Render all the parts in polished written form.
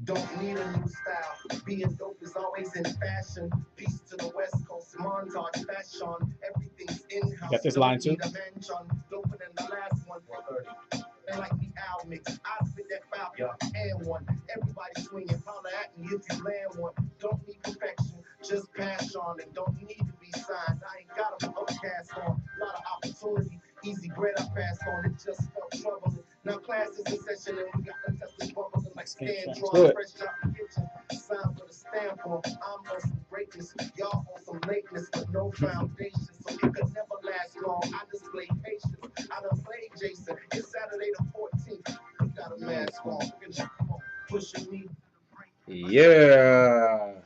Don't need a new style. Being dope is always in fashion. Peace to the West Coast, montage fashion. Everything's in house. Got this line too. Doper than the last one. And like the Al mix, I spit that foul and one. Everybody swinging, holler at me if you land one. Don't need perfection, just pass on and don't need to be signed. I ain't got a upcast on. Lot of opportunity, easy bread I passed on. It just felt troubling. Now class is in session and we got contestants bubbling like stand drawn, fresh out the kitchen. Sign with a stamp on. I'm on some greatness, y'all on some lateness with no foundation, so it could never last long. I display patience. I done played Jason. It's Saturday the 14th. We got a mask on. Come on, pushing me. Yeah.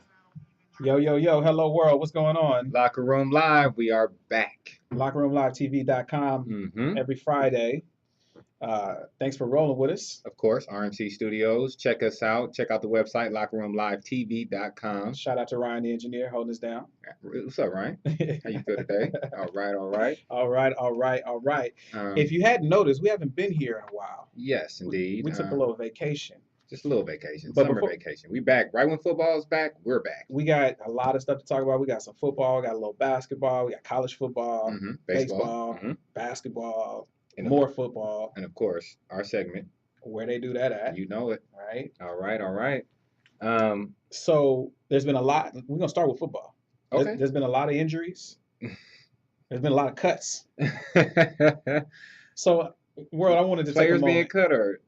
Yo, yo, yo. Hello, world. What's going on? Locker Room Live. We are back. LockerRoomLiveTV.com every Friday. Thanks for rolling with us. Of course, RMC Studios. Check us out. Check out the website, LockerRoomLiveTV.com. Shout out to Ryan, the engineer, holding us down. What's up, Ryan? How you feel today? All right, all right. All right, all right, all right. If you hadn't noticed, we haven't been here in a while. Yes, indeed. We took a little vacation. Just a little vacation, summer vacation. We back. Right when football's back, we're back. We got a lot of stuff to talk about. We got some football, we got a little basketball, we got college football, baseball, basketball, and more football. And of course, our segment. Where they do that at. You know it. Right. All right, all right. So there's been a lot. We're going to start with football. Okay. There's been a lot of injuries. There's been a lot of cuts. So, World, I wanted to take a moment. Players being cut or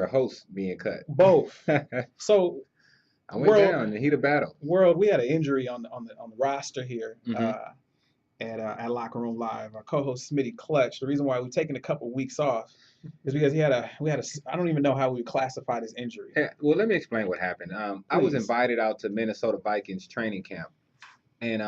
a host being cut? Both. So I went down in the heat of battle. World, we had an injury on the roster here at Locker Room Live. Our co-host Smitty Clutch. The reason why we've taken a couple weeks off is because we had a I don't even know how we would classify this injury. Hey, well, let me explain what happened. I was invited out to Minnesota Vikings training camp, and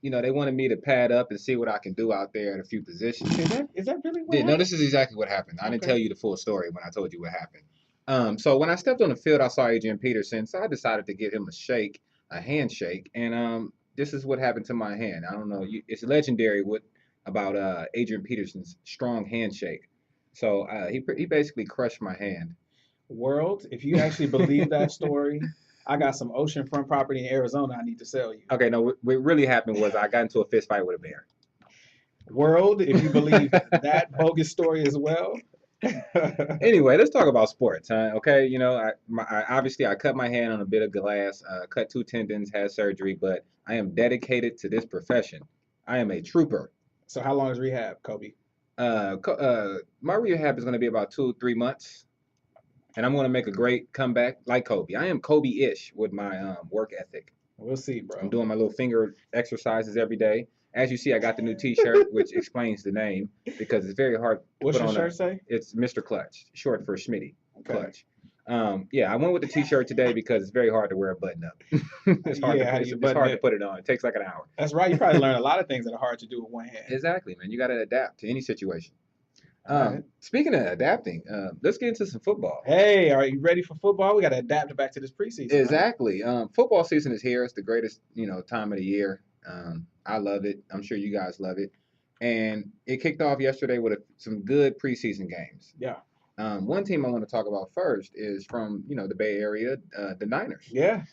they wanted me to pad up and see what I can do out there at a few positions. Is that really what happened? No, this is exactly what happened. I didn't tell you the full story when I told you what happened. So when I stepped on the field, I saw Adrian Peterson, so I decided to give him a handshake, and this is what happened to my hand. I don't know. It's legendary about Adrian Peterson's strong handshake. So he basically crushed my hand. World, if you actually believe that story, I got some oceanfront property in Arizona I need to sell you. Okay, no, what really happened was I got into a fist fight with a bear. World, if you believe that bogus story as well. Anyway, let's talk about sports, huh? Okay, I cut my hand on a bit of glass, cut 2 tendons, had surgery, but I am dedicated to this profession. I am a trooper. So how long is rehab, Kobe? My rehab is going to be about 2-3 months, and I'm going to make a great comeback like Kobe. I am Kobe-ish with my work ethic. We'll see, bro. I'm doing my little finger exercises every day. As you see, I got the new T-shirt, which explains the name because it's very hard. What's your shirt say? It's Mr. Clutch, short for Schmitty Clutch. I went with the T-shirt today because it's very hard to wear a button up. It's hard to put it on. It takes like an hour. That's right. You probably learn a lot of things that are hard to do with one hand. Exactly, man. You got to adapt to any situation. Speaking of adapting, let's get into some football. Hey, are you ready for football? We got to adapt back to this preseason. Exactly. Football season is here. It's the greatest, time of the year. I love it. I'm sure you guys love it. And it kicked off yesterday with some good preseason games. Yeah. One team I want to talk about first is from, the Bay Area, the Niners. Yeah.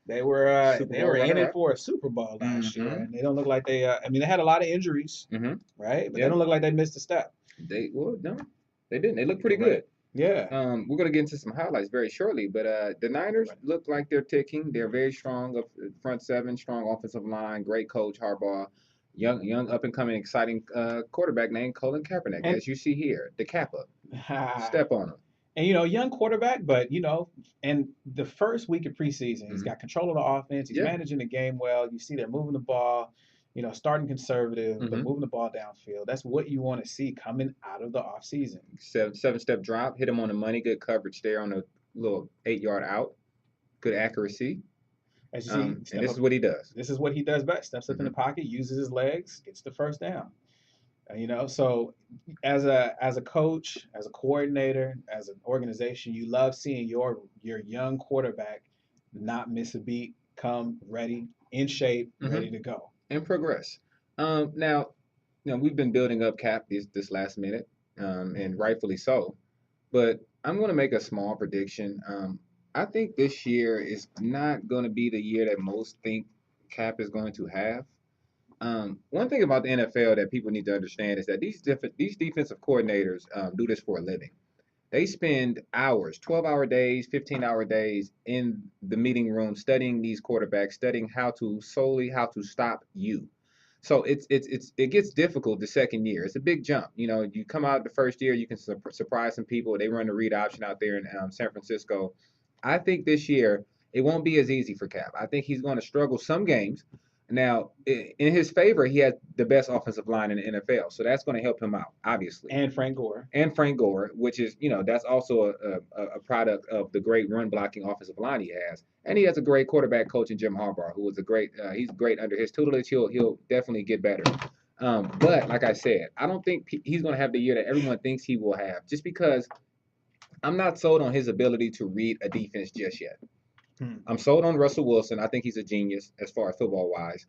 They were in it for a Super Bowl last year, and they don't look like they. They had a lot of injuries, right? But they don't look like they missed a step. No, they didn't. They look pretty good. Yeah. We're gonna get into some highlights very shortly, but the Niners look like they're ticking. They're very strong up front seven, strong offensive line, great coach Harbaugh, young up and coming exciting quarterback named Colin Kaepernick, as you see here, the Kappa. Step on him. And young quarterback, but and the first week of preseason, he's got control of the offense. He's managing the game well. You see they're moving the ball. Starting conservative, but moving the ball downfield. That's what you want to see coming out of the offseason. 7-step drop, hit him on the money, good coverage there on a little 8-yard out, good accuracy. As you see, and this is what he does. This is what he does best. Steps up in the pocket, uses his legs, gets the first down. So as a coach, as a coordinator, as an organization, you love seeing your young quarterback not miss a beat, come ready, in shape, ready to go. And progress. Now, we've been building up Cap this last minute, and rightfully so. But I'm going to make a small prediction. I think this year is not going to be the year that most think Cap is going to have. One thing about the NFL that people need to understand is that these defensive coordinators do this for a living. They spend hours, 12-hour days, 15-hour days in the meeting room studying these quarterbacks, studying how to stop you. So it gets difficult the second year. It's a big jump. You know, you come out the first year, you can surprise some people. They run the read option out there in San Francisco. I think this year it won't be as easy for Cap. I think he's going to struggle some games. Now, in his favor, he has the best offensive line in the NFL, so that's going to help him out, obviously. And Frank Gore. And Frank Gore, which is, that's also a product of the great run blocking offensive line he has. And he has a great quarterback coach in Jim Harbaugh, who is he's great under his tutelage. He'll definitely get better. But like I said, I don't think he's going to have the year that everyone thinks he will have, just because I'm not sold on his ability to read a defense just yet. I'm sold on Russell Wilson. I think he's a genius as far as football wise.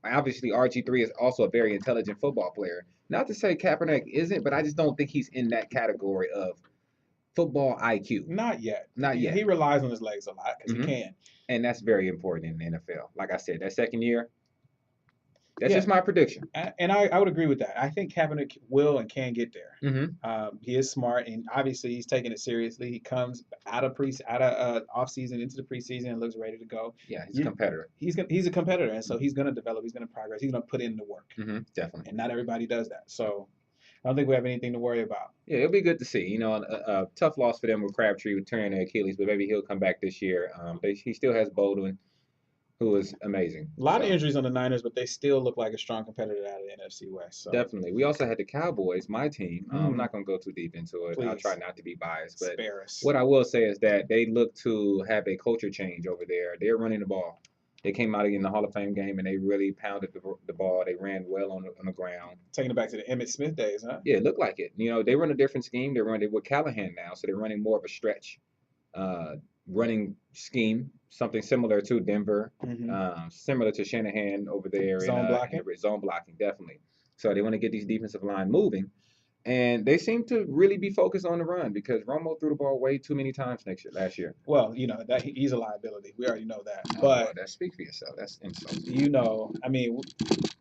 Obviously, RG3 is also a very intelligent football player. Not to say Kaepernick isn't, but I just don't think he's in that category of football IQ. Not yet. Not yet. He relies on his legs a lot because he can. And that's very important in the NFL. Like I said, that second year, that's just my prediction. And I would agree with that. I think Kaepernick will and can get there. He is smart, and obviously he's taking it seriously. He comes out of off season into the preseason and looks ready to go. Yeah, he's a competitor. He's a competitor, and so he's going to develop. He's going to progress. He's going to put in the work. Definitely. And not everybody does that. So I don't think we have anything to worry about. Yeah, it'll be good to see. A tough loss for them with Crabtree tearing their Achilles, but maybe he'll come back this year. He still has Baldwin, who is amazing. A lot of injuries on the Niners, but they still look like a strong competitor out of the NFC West. So. Definitely. We also had the Cowboys, my team. I'm not going to go too deep into it. Please. I'll try not to be biased. But spare us. What I will say is that they look to have a culture change over there. They're running the ball. They came out in the Hall of Fame game, and they really pounded the ball. They ran well on the ground. Taking it back to the Emmitt Smith days, huh? Yeah, it looked like it. They run a different scheme. They're running with Callahan now, so they're running more of a stretch running scheme, something similar to Denver, similar to Shanahan over there. Zone blocking? Zone blocking, definitely. So they want to get these defensive line moving. And they seem to really be focused on the run because Romo threw the ball way too many times last year. Well, that he's a liability. We already know that. But that speak for yourself. That's insult.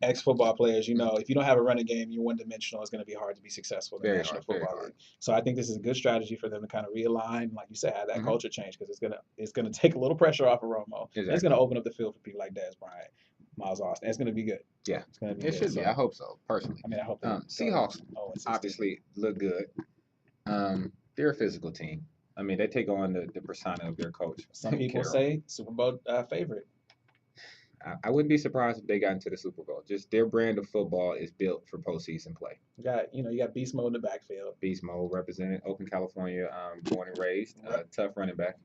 Ex-football players, if you don't have a running game, you're one-dimensional. It's going to be hard to be successful in the National Football League. So I think this is a good strategy for them to kind of realign, like you said, have that culture change because it's gonna take a little pressure off of Romo. Exactly. It's going to open up the field for people like Dez Bryant, Miles Austin. It's going to be good. Yeah, it's going to be. It should be. I hope so, personally. I hope. Seahawks obviously look good. They're a physical team. They take on the persona of their coach. Some people say Super Bowl favorite. I wouldn't be surprised if they got into the Super Bowl. Just their brand of football is built for postseason play. You got Beast Mode in the backfield. Beast Mode represented Oakland, California, born and raised. Tough running back.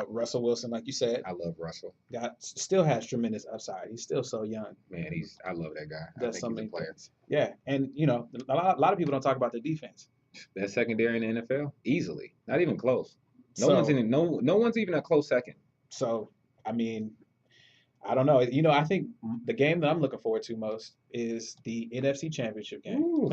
Russell Wilson, like you said. I love Russell. Still has tremendous upside. He's still so young. Man, I love that guy. I think he's a player. Yeah, and a lot of people don't talk about the defense. That secondary in the NFL, easily, not even close. No one's even a close second. So I don't know. I think the game that I'm looking forward to most is the NFC Championship game.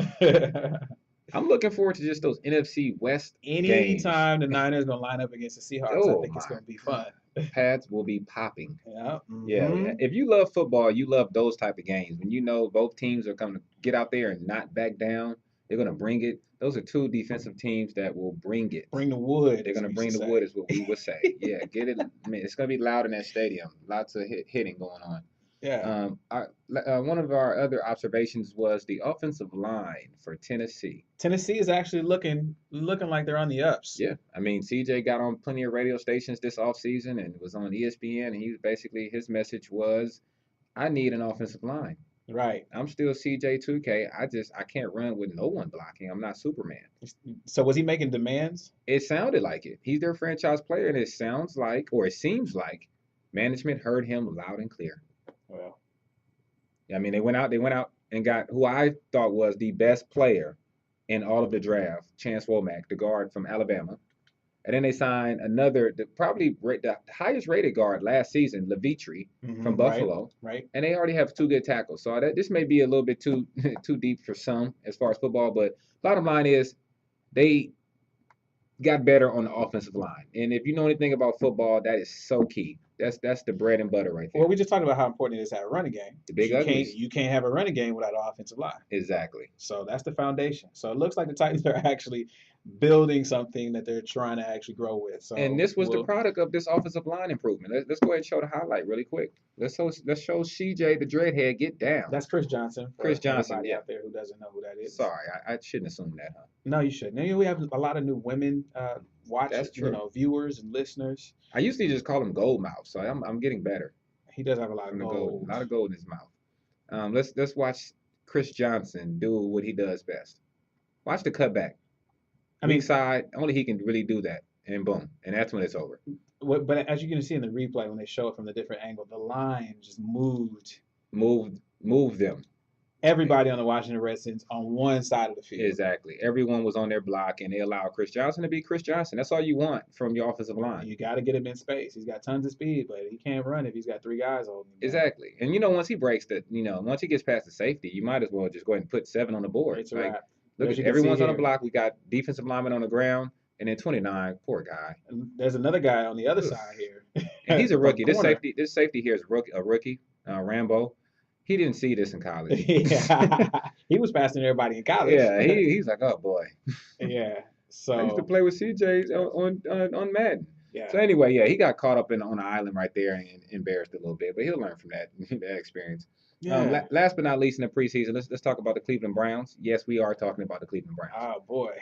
I'm looking forward to just those NFC West Anytime the Niners are going to line up against the Seahawks, I think it's going to be fun. Pads will be popping. Yeah. Yeah. If you love football, you love those type of games. When both teams are going to get out there and not back down, they're going to bring it. Those are two defensive teams that will bring it. Bring the wood. They're going to bring the wood is what we would say. Yeah, get it. It's going to be loud in that stadium. Lots of hitting going on. Yeah. One of our other observations was the offensive line for Tennessee. Tennessee is actually looking like they're on the ups. Yeah. CJ got on plenty of radio stations this offseason and was on ESPN, and his message was, I need an offensive line. Right. I'm still CJ2K. I can't run with no one blocking. I'm not Superman. So was he making demands? It sounded like it. He's their franchise player, and it seems like management heard him loud and clear. Well, they went out and got who I thought was the best player in all of the draft, Chance Womack, the guard from Alabama. And then they signed probably the highest rated guard last season, Levitri from Buffalo. Right. And they already have two good tackles. So this may be a little bit too deep for some as far as football. But bottom line is, they got better on the offensive line. And if you know anything about football, that is so key. That's the bread and butter right there. Well, we just talked about how important it is to have a running game. The big You uglies. can't have a running game without an offensive line. Exactly. So that's the foundation. So it looks like the Titans are actually building something that they're trying to actually grow with. So And this was the product of this offensive line improvement. Let's go ahead and show the highlight really quick. Let's show CJ the Dreadhead get down. That's Chris Johnson. Chris Johnson, Everybody yeah. out there who doesn't know who that is. Sorry, I shouldn't assume that, huh? No, you shouldn't. And we have a lot of new women watchers, That's true. viewers and listeners. I usually just call him Gold Mouth, so I'm getting better. He does have a lot of gold. A lot of gold in his mouth. Let's watch Chris Johnson do what he does best. Watch the cutback. Weak side, only he can really do that. And boom. And that's when it's over. But as you can see in the replay, when they show it from the different angle, the line just moved. Moved them. Everybody on the Washington Redskins on one side of the field. Exactly. Everyone was on their block, and they allowed Chris Johnson to be Chris Johnson. That's all you want from your offensive line. You got to get him in space. He's got tons of speed, but he can't run if he's got three guys holding him. Exactly. And once he breaks once he gets past the safety, you might as well just go ahead and put 7 on the board. It's a wrap. Look, everyone's on the block. We got defensive linemen on the ground, and then 29, poor guy. And there's another guy on the other side here. And he's a rookie. This safety here is a rookie, Rambo. He didn't see this in college. Yeah, he was passing everybody in college. Yeah, he's like, oh boy. Yeah. So I used to play with CJ on Madden. Yeah. So anyway, yeah, he got caught up on the island right there and embarrassed a little bit, but he'll learn from that experience. Yeah. Last but not least, in the preseason, let's talk about the Cleveland Browns. Yes, we are talking about the Cleveland Browns. Oh boy,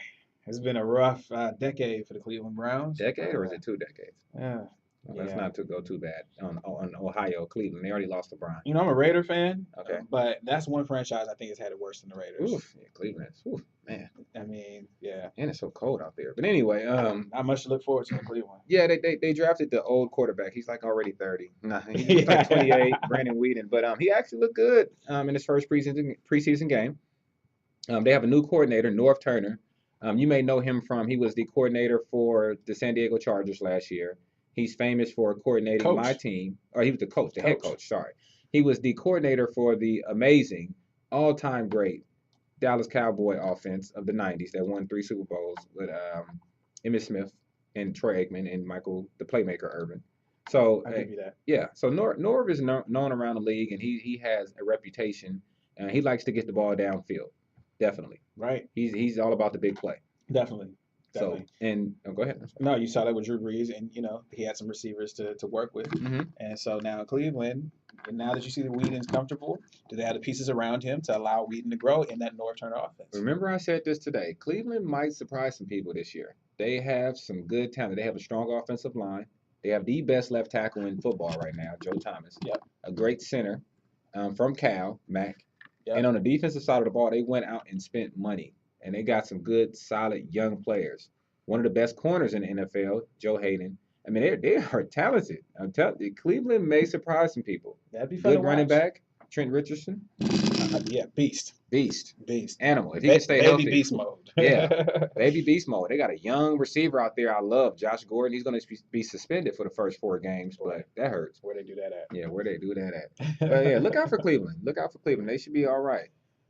it's been a rough decade for the Cleveland Browns. Decade, or is it 2 decades? Yeah. Well, let's not go too bad on Ohio, Cleveland. They already lost LeBron. I'm a Raider fan. Okay. But that's one franchise I think has had it worse than the Raiders. Oof, yeah, Cleveland. Oof, man. I mean, yeah. And it's so cold out there. But anyway, not much to look forward to in Cleveland. Yeah, they drafted the old quarterback. He's like already 30. Nah, he's like 28, Brandon Whedon. But he actually looked good in his first preseason game. They have a new coordinator, Norv Turner. You may know him he was the coordinator for the San Diego Chargers last year. He's famous for coordinating my team. Or he was the head coach, sorry. He was the coordinator for the amazing, all-time great Dallas Cowboy offense of the 90s that won 3 Super Bowls with Emmitt Smith and Troy Aikman and Michael, the playmaker, Irvin. So, I'll give you that. Yeah. So Norv is known around the league, and he has a reputation. He likes to get the ball downfield. Definitely. Right. He's all about the big play. Definitely. So, and go ahead. No, you saw that with Drew Brees, and he had some receivers to work with. Mm-hmm. And so now Cleveland, and now that you see that Whedon's comfortable, do they have the pieces around him to allow Whedon to grow in that Norv Turner offense? Remember I said this today. Cleveland might surprise some people this year. They have some good talent. They have a strong offensive line. They have the best left tackle in football right now, Joe Thomas. Yep. A great center from Cal, Mac. Yep. And on the defensive side of the ball, they went out and spent money. And they got some good, solid young players. One of the best corners in the NFL, Joe Hayden. I mean, they are talented. I'm telling you, Cleveland may surprise some people. That'd be fun. Good running back, Trent Richardson. Yeah, beast. Animal. If he can stay healthy. Baby beast mode. Yeah, baby beast mode. They got a young receiver out there I love, Josh Gordon. He's going to be suspended for the first 4 games, but that hurts. Where they do that at? Yeah, where they do that at. Yeah, look out for Cleveland. They should be all right.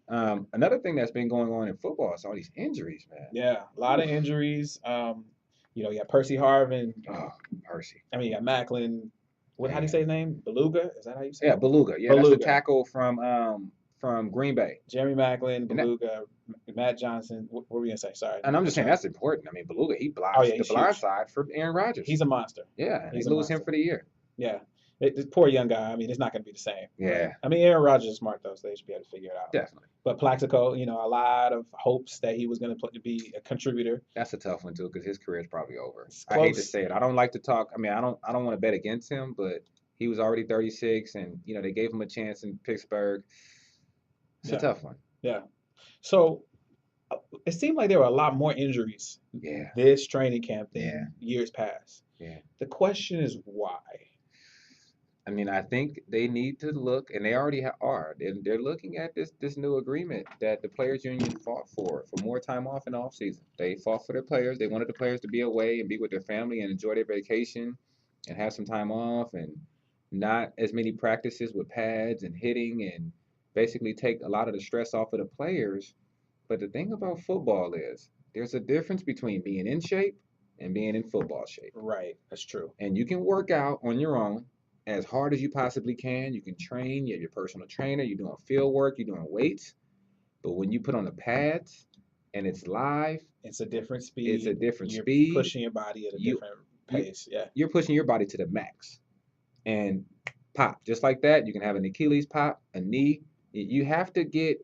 Another thing that's been going on in football is all these injuries, man. Yeah, a lot of injuries. You got Percy Harvin. Oh, Percy. I mean, you got Macklin. How do you say his name? Beluga? Is that how you say it? Yeah, Beluga. Yeah, Beluga. That's the tackle from Green Bay. Jeremy Macklin, Beluga, Matt Johnson. What were we going to say? Sorry. And I'm just saying that's important. I mean, Beluga, he blocks the blind side for Aaron Rodgers. He's a monster. Yeah, they lose him for the year. Yeah. This poor young guy, I mean, it's not going to be the same. Yeah. I mean, Aaron Rodgers is smart, though, so they should be able to figure it out. Definitely. But Plaxico, a lot of hopes that he was going to be a contributor. That's a tough one, too, because his career is probably over. I hate to say it. I don't like to talk. I mean, I don't want to bet against him, but he was already 36, and, they gave him a chance in Pittsburgh. It's a tough one. Yeah. So it seemed like there were a lot more injuries this training camp than years past. Yeah. The question is why? I mean, I think they need to look, and they already are. They're looking at this new agreement that the players' union fought for more time off in the offseason. They fought for their players. They wanted the players to be away and be with their family and enjoy their vacation and have some time off and not as many practices with pads and hitting and basically take a lot of the stress off of the players. But the thing about football is there's a difference between being in shape and being in football shape. Right. That's true. And you can work out on your own as hard as you possibly can. You can train. You have your personal trainer. You're doing field work. You're doing weights. But when you put on the pads and it's live, It's a different speed. it's a different You're speed. pushing your body at a You- different pace. Yeah. You're pushing your body to the max. And pop, just like that, you can have an Achilles pop, a knee. You have to get,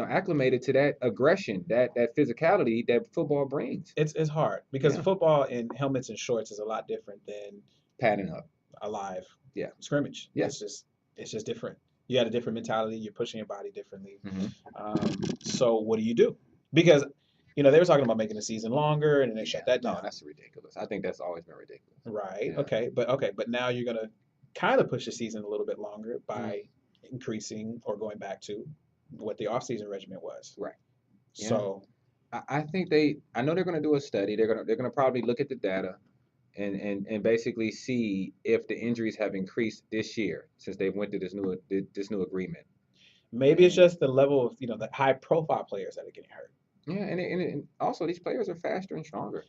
acclimated to that aggression, that physicality that football brings. It's hard because Yeah. football in helmets and shorts is a lot different than Padding up. a live Yeah. scrimmage. Yeah. It's just different. You got a different mentality. You're pushing your body differently. Mhm. So what do you do? Because they were talking about making the season longer, and then they shut that No, down. that's ridiculous. I think that's always been ridiculous. Right. Yeah. Okay. But now you're gonna kind of push the season a little bit longer by increasing or going back to what the off-season regimen was. Right. Yeah. So I think I know they're going to do a study. They're going to probably look at the data and basically see if the injuries have increased this year since they went to this new agreement. maybe it's just the level of the high-profile players that are getting hurt. Yeah, and also these players are faster and stronger.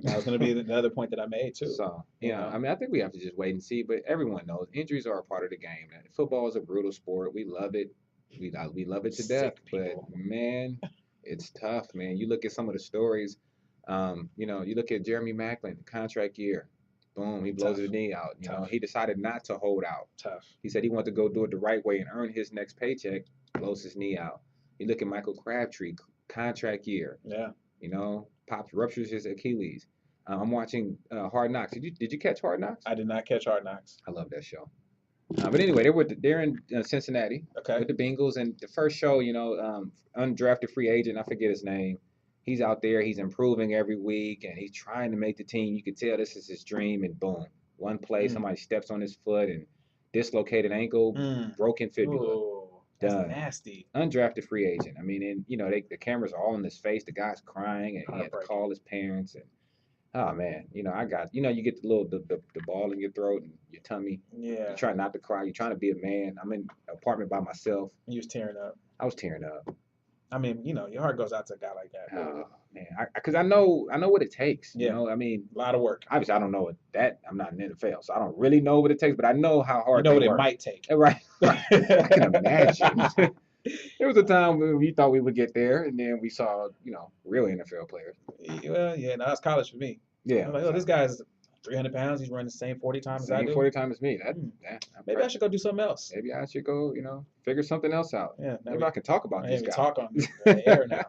That was going to be the other point that I made too. So you yeah, know? I mean, I think we have to just wait and see. But everyone knows injuries are a part of the game. And football is a brutal sport. We love it. We love it to death. Sick people. But man, it's tough, man. You look at some of the stories. You look at Jeremy Maclin, contract year. Boom, he blows Tough. his knee out. Tough. He decided not to hold out. Tough. He said he wanted to go do it the right way and earn his next paycheck. Blows his knee out. You look at Michael Crabtree, contract year. Yeah. Pops ruptures his Achilles. I'm watching Hard Knocks. Did you catch Hard Knocks? I did not catch Hard Knocks. I love that show. But anyway, they're in Cincinnati Okay. with the Bengals, and the first show, undrafted free agent, I forget his name. He's out there, he's improving every week, and he's trying to make the team. You could tell this is his dream, and boom, one play, somebody steps on his foot and dislocated ankle, broken fibula. Ooh, that's Done. nasty. Undrafted free agent. I mean, and the cameras are all in his face. The guy's crying, and he had to Heartbreaking. call his parents. And oh man, I got you get the ball in your throat and your tummy. Yeah. You try not to cry. You're trying to be a man. I'm in an apartment by myself. He was tearing up. I was tearing up. I mean, your heart goes out to a guy like that. Oh man, because I know what it takes. Yeah. I mean, A lot of work. obviously I don't know that. I'm not in the NFL, so I don't really know what it takes. But I know how You hard know they what it work. might take. Right. I can imagine. There was a time when we thought we would get there, and then we saw, real NFL players. Well, yeah, now it's college for me. Yeah. I'm like, oh, this guy's 300 pounds. He's running the same 40 times as I Same do. 40 times as me. Maybe I should go do something else. Maybe I should go, figure something else out. Yeah. Now Maybe I can talk about I this even guy. talk on the air now.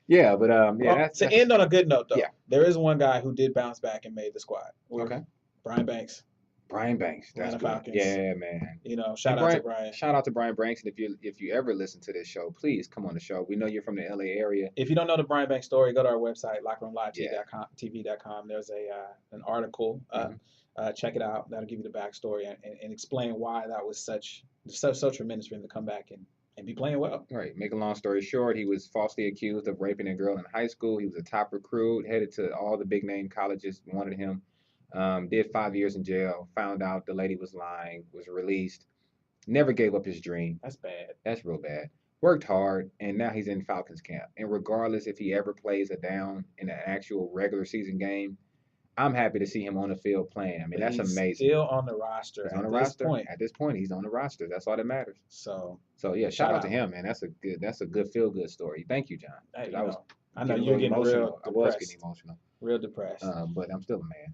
Yeah, but Well, that's to end on a good note, though, Yeah. there is one guy who did bounce back and made the squad. Okay. Brian Banks. Brian Banks. That's Atlanta good. Falcons. Yeah, man. Shout out to Brian. Shout out to Brian Banks, and if you ever listen to this show, please come on the show. We know you're from the LA area. If you don't know the Brian Banks story, go to our website, lockerroomlive.tv.com. There's an article. Check it out. That'll give you the backstory and explain why that was so tremendous for him to come back and be playing well. Right. Make a long story short, he was falsely accused of raping a girl in high school. He was a top recruit, headed to all the big name colleges, wanted him. Did 5 years in jail, found out the lady was lying, was released, never gave up his dream. That's bad. That's real bad. Worked hard, and now he's in Falcons camp. And regardless if he ever plays a down in an actual regular season game, I'm happy to see him on the field playing. I mean, that's He's amazing. Still on the roster He's at on the this roster. point. At this point, he's on the roster. That's all that matters. So yeah, shout out to out. him, man. That's a good feel good story. Thank you, John. hey, 'Cause I know getting a you're little getting emotional. real I was depressed. getting emotional. Real depressed. But I'm still a man.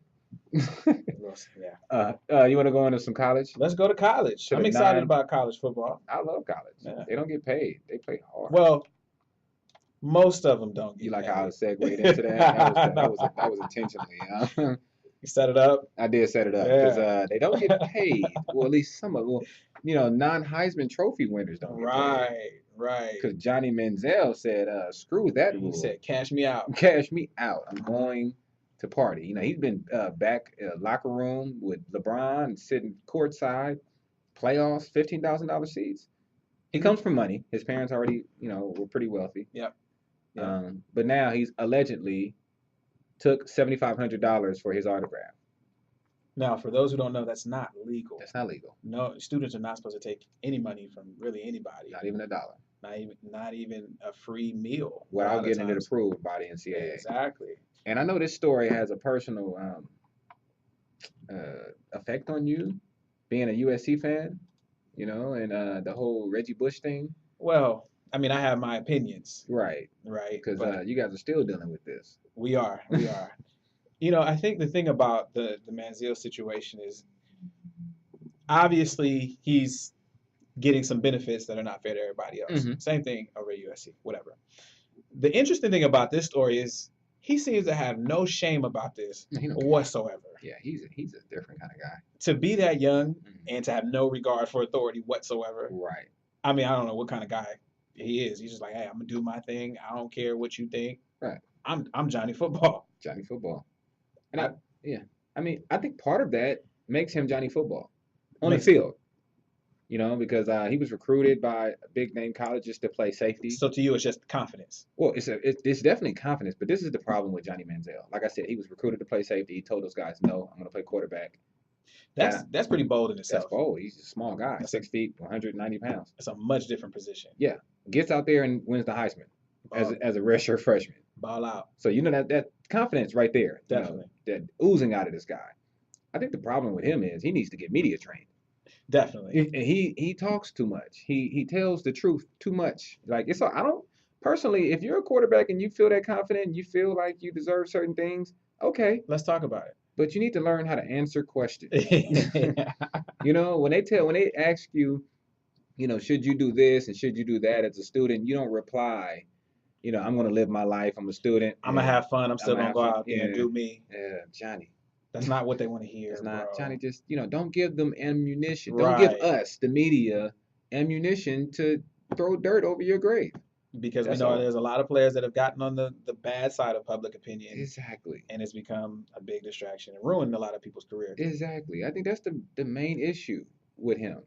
Yeah. You want to go into some college? Let's go to college. To I'm the excited nine. about college football. I love college. Yeah. They don't get paid. They play hard. Well, most of them don't. You get like how I paid. segued into that? That was intentionally. You set it up. I did set it up because they don't get paid. Well, at least some of them. Non-Heisman Trophy winners don't get paid. Right. Because Johnny Manziel said, "Screw that He rule. said, "Cash me out." Cash me out. I'm going to party." He's been back locker room with LeBron, sitting courtside, playoffs, $15,000 seats. He comes from money. His parents already, were pretty wealthy. Yep. But now he's allegedly took $7,500 for his autograph. Now, for those who don't know, that's not legal. That's not legal. No, students are not supposed to take any money from really anybody. Not even $1. Not even a free meal. a lot Without of getting it times. approved by the NCAA. Exactly. And I know this story has a personal effect on you, being a USC fan, and the whole Reggie Bush thing. Well, I mean, I have my opinions, Right. right? Because But you guys are still dealing with this. we are, we are. I think the thing about the Manziel situation is obviously he's getting some benefits that are not fair to everybody else. hmm Same thing over at USC, whatever. The interesting thing about this story is he seems to have no shame about this He don't care. whatsoever. Yeah, he's a different kind of guy. To be that young Mhm. and to have no regard for authority whatsoever. Right. I mean, I don't know what kind of guy he is. He's just like, hey, I'm gonna do my thing. I don't care what you think. Right. I'm Johnny Football. Johnny Football. And I- I think part of that makes him Johnny Football on Makes- the field. Because he was recruited by big name colleges to play safety. So to you, it's just confidence. Well, it's definitely confidence, but this is the problem with Johnny Manziel. Like I said, he was recruited to play safety. He told those guys, "No, I'm going to play quarterback." That's pretty bold in That's itself. bold. He's a small guy, That's 6 feet, 190 pounds. It's a much different position. Gets out there and wins the Heisman Ball, as a redshirt freshman. ball out. So that confidence right there, Definitely. that oozing out of this guy. I think the problem with him is he needs to get media trained. Definitely. And he talks too much. He tells the truth too much. Like I don't personally, if you're a quarterback and you feel that confident, you feel like you deserve certain things, okay. Let's talk about But you need to learn how to answer questions. it. When they ask you, should you do this and should you do that as a student, you don't reply, I'm gonna live my life. I'm a student. I'm gonna have fun. I'm still I'ma gonna have go fun. out there and do me. Johnny. That's not what they want to hear. It's not bro. Johnny. Just don't give them ammunition. Don't give Right. us the media ammunition to throw dirt over your grave. Because we That's know all. there's a lot of players that have gotten on the bad side of public opinion, Exactly. and it's become a big distraction and ruined a lot of people's careers. Exactly. I think that's the main issue with him.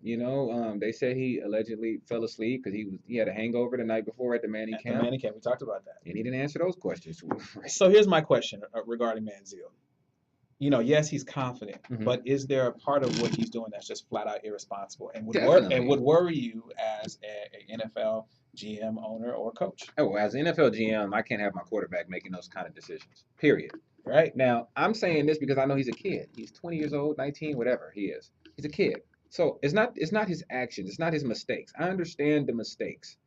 They said he allegedly fell asleep because he had a hangover the night before at the Manning At the camp, Manning camp, we talked about that. and he didn't answer those questions. So here's my question regarding Manziel. Yes, he's confident, Mhm. but is there a part of what he's doing that's just flat out irresponsible and Definitely. would worry you as a NFL GM, owner, or coach? Oh, as an NFL GM, I can't have my quarterback making those kind of decisions. Period. Right? Now, I'm saying this because I know he's a kid. He's 20 years old, 19, whatever he is. He's a kid. So it's not his actions, it's not his mistakes. I understand the mistakes.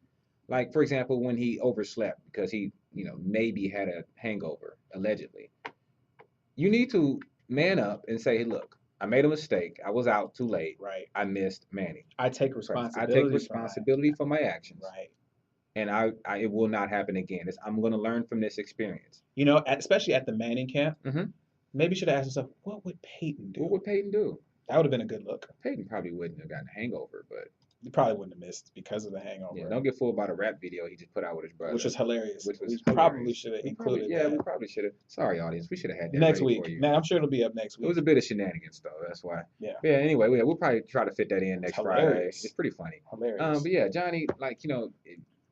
Like, for example, when he overslept because he, maybe had a hangover, allegedly. You need to man up and say, hey, look, I made a mistake. I was out too late. Right. I missed Manning. I take I responsibility. take for that. responsibility for my actions. Right. And it will not happen again. I'm going to learn from this experience. Especially at the Manning camp, Mhm. maybe you should have asked yourself, what would Peyton do? What would Peyton do? That would have been a good look. Peyton probably wouldn't have gotten a hangover, but You probably wouldn't have missed because of the hangover, yeah, don't get fooled by the rap video he just put out with his brother. which was hilarious. Which was We hilarious. probably should have We included probably, we that probably should have. Sorry, audience. We should have had that next ready week. for you. Man, I'm sure it'll be up next It week. was a bit of shenanigans, though. That's why. Yeah. Yeah. Anyway, we'll probably try to fit that in next Friday. hilarious. It's pretty funny. Hilarious. But yeah, Johnny,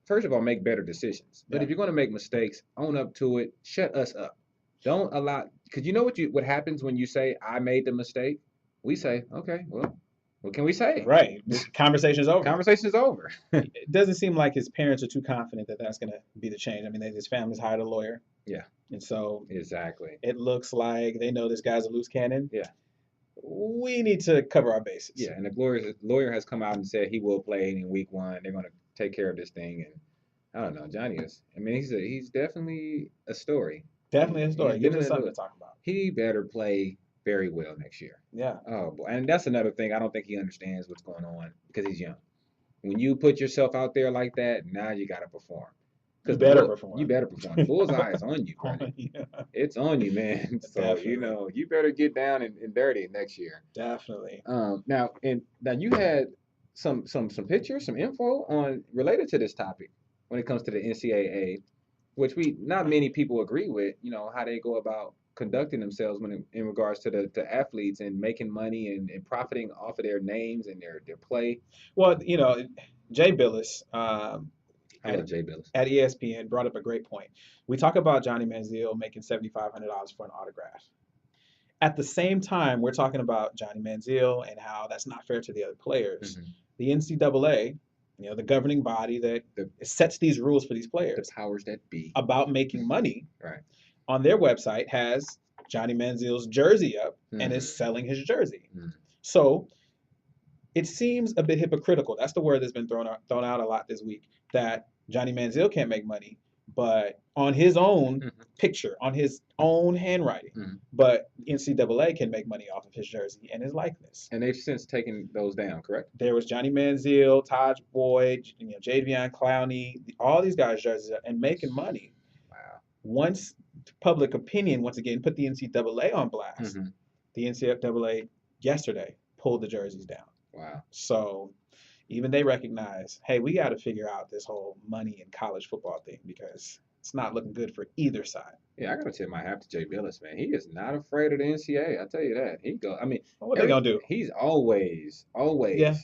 first of all, make better decisions. But Yeah. if you're going to make mistakes, own up to it. Shut us up. Don't allow. Because you know what happens when you say I made the mistake. We say, okay, well, what can we say? Right. This conversation's over. Conversation's over. It doesn't seem like his parents are too confident that that's going to be the change. I mean, his family's hired a lawyer. Yeah. And so Exactly. it looks like they know this guy's a loose cannon. Yeah. We need to cover our bases. Yeah, and the lawyer has come out and said he will play in week 1. They're going to take care of this thing, and I don't know. Johnny is. I mean, he's definitely a story. Definitely a story. He's Gives us definitely something a- to talk about. He better play very well next year. Yeah. Oh boy, and that's another thing. I don't think he understands what's going on because he's young. When you put yourself out there like that, now you got to perform. You the better perform. You better perform. The bullseye is on you, brother. Yeah, It's on you, man. So Definitely. you better get down and dirty next year. definitely. Now you had some pictures, some info on related to this topic when it comes to the NCAA, which not many people agree with. How they go about conducting themselves in regards to the athletes and making money and profiting off of their names and their play. Well, Jay Billis I love Jay Billis. at ESPN brought up a great point. We talk about Johnny Manziel making $7,500 for an autograph. At the same time, we're talking about Johnny Manziel and how that's not fair to the other players. Mhm. The NCAA, the governing body that The- sets these rules for these The players powers that be. about making money, Right. on their website has Johnny Manziel's jersey up and Mhm. is selling his jersey. Mhm. So it seems a bit hypocritical. That's the word that's been thrown out a lot this week. That Johnny Manziel can't make money, but on his own Mhm. picture, on his own handwriting, Mhm. but NCAA can make money off of his jersey and his likeness. And they've since taken those down, correct? There was Johnny Manziel, Taj Boyd, Jadeveon Clowney, all these guys' jerseys up and making money. Wow. Once public opinion once again put the NCAA on blast, Mhm. the NCAA yesterday pulled the jerseys down. Wow. So even they recognize, hey, we got to figure out this whole money in college football thing because it's not looking good for either side. Yeah, I gotta tip my hat to Jay Billis, man. He is not afraid of the NCAA. I tell you that. He go. I mean, What they gonna do? he's always Yeah.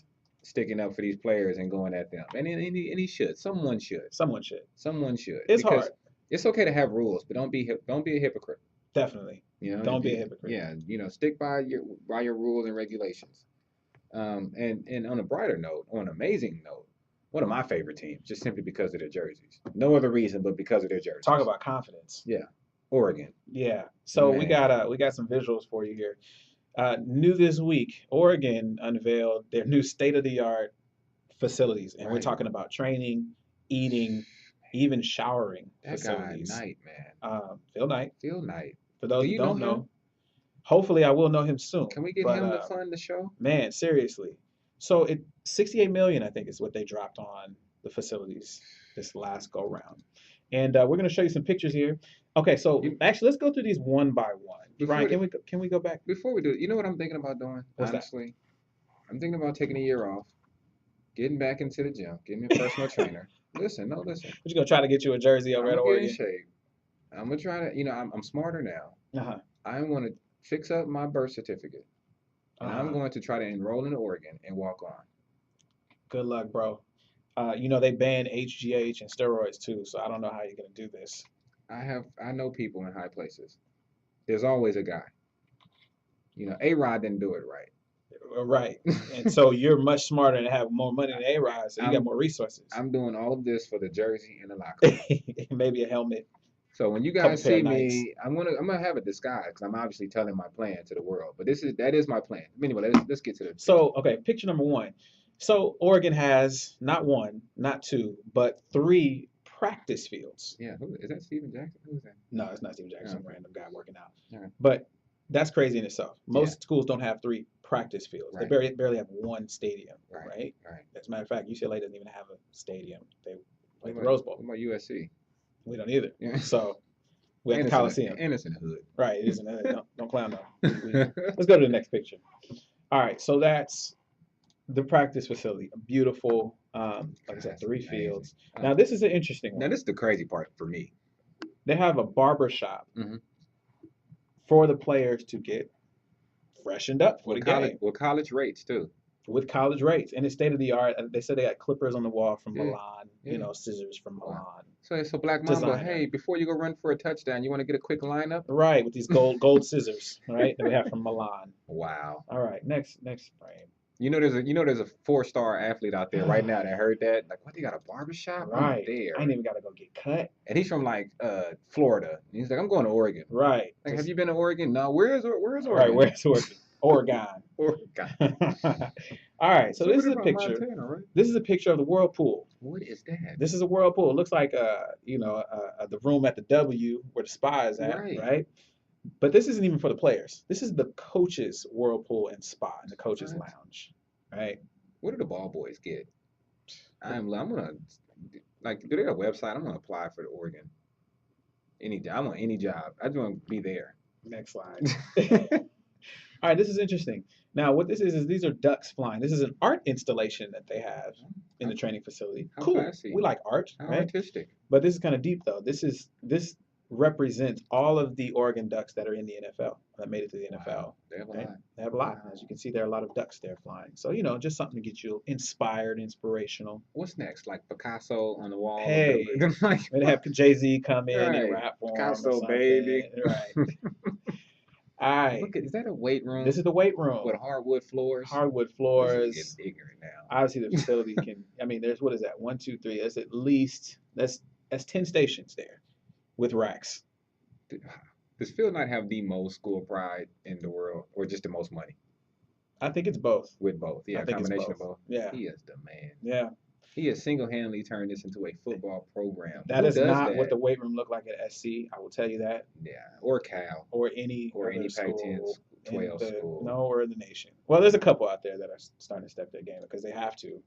sticking up for these players and going at them. And he should. Someone should. Someone should. Someone should. It's because hard. it's okay to have rules, but don't be a hypocrite. Definitely. You know, Don't be a hypocrite. Yeah, stick by your rules and regulations. And on a brighter note, on an amazing note, one of my favorite teams, just simply because of their jerseys. No other reason but because of their jerseys. Talk about confidence. Yeah. Oregon. Yeah. So we Man. got some visuals for you here. New this week, Oregon unveiled their new state-of-the-art facilities, and we're Right. talking about training, eating, even showering That facilities. guy, Knight, man. Phil Knight. Phil Knight. For those Do who you don't know him? know, hopefully I will know him soon. Can we get But, him to fund the show? man, seriously. So 68 million, I think, is what they dropped on the facilities this last go round. And we're going to show you some pictures here. Okay, so You- actually, let's go through these one by one. Before Ryan, the- can we go back? Before we do it, you know what I'm thinking about doing? What's that? Honestly, I'm thinking about taking a year off, getting back into the gym, getting me a personal trainer. Listen. We're just going to try to get you a jersey I'm over at gonna get in Oregon. shape. I'm gonna try to, I'm smarter now. Uh-huh. I want to fix up my birth certificate, and I'm Uh-huh. going to try to enroll in Oregon and walk on. Good luck, bro. They banned HGH and steroids too, so I don't know how you're going to do this. I know people in high places. There's always a guy. A-Rod didn't do it right. Right. And so you're much smarter and have more money than A-Rod, so you got I'm- more resources. I'm doing all of this for the jersey and the locker room. Maybe a helmet. So when you Couple guys pair see of me, Nikes. I'm gonna have a disguise because I'm obviously telling my plan to the world. But that is my plan. Anyway, let's get to the. So, okay, picture number one. So Oregon has not one, not two, but 3 practice fields. Yeah, who is that? Steven Jackson? Who is that? No, it's not Steven Jackson, Okay. random guy working out. All right. But that's crazy in itself. Most schools don't have 3 practice fields. Right. They barely have 1 stadium, Right. right? Right. As a matter of fact, UCLA doesn't even have a stadium. They play the What Rose about- Bowl. What about USC? We don't either. Yeah. So we have the Coliseum. Anderson Hood. Right, it isn't. Don't clown them. Let's go to the next picture. All right, so that's the practice facility. A beautiful, like I said, That's 3 amazing. fields. Now this is an interesting Now one. this is the crazy part for me. They have a barber shop Mhm. for the players to get freshened up for the game With college rates too. with college rates, and it's state of the art. They said they got clippers on the wall from Yeah, Milan. yeah. Scissors from Milan. So Black Mamba, Designer. hey, before you go run for a touchdown, you want to get a quick lineup? Right, with these gold scissors, right? That we have from Milan. Wow. All right, next frame. There's a 4-star athlete out there right now that heard that. Like, what, they got a barbershop? Right. I'm there. I ain't even got to go get cut. And he's from like Florida. And he's like, I'm going to Oregon. Right. Like, have you been to Oregon? No. Where's Oregon? Right, where's Oregon? Oregon. Oregon. All right, so this what is a about picture. Montana, right? This is a picture of the whirlpool. What is that? This is a whirlpool. It looks like the room at the W where the spa is at, Right. right? But this isn't even for the players. This is the coaches' whirlpool and spa in the coaches' What? lounge, right? What do the ball boys get? I'm gonna do they have a website? I'm gonna apply for the Oregon. I want any job. I just want to be there. Next slide. All right, this is interesting. Now, what this is these are ducks flying. This is an art installation that they have in the training facility. How Cool. classy. We like art, How right? artistic. But this is kind of deep though. This represents all of the Oregon Ducks that are in the NFL, that made it to the NFL. Wow. They have a Right? lot. They have a lot. Wow. As you can see, there are a lot of ducks there flying. So, just something to get you inspired, inspirational. What's next? Like Picasso on the wall? of the Hey. building? Like, Maybe have Jay-Z come in Right. and rap for 'em or Picasso, something. baby. Right. All right. look at, is that a weight room? This is the weight room. with hardwood floors. Hardwood This floors. is getting ignorant now. Obviously, the facility can. There's what is that? 1, 2, 3. That's at least that's 10 stations there, with racks. Does Phil Knight have the most school pride in the world, or just the most money? I think it's both. With both, yeah, I think it's combination both. of both. Yeah. He is the man. Yeah. He has single-handedly turned this into a football program. That Who is does not that? what the weight room looked like at SC. I will tell you that. Yeah, or Cal, Or any or other any Pac-10, school 12 in school. no, or in the nation. Well, there's a couple out there that are starting to step their game because they have to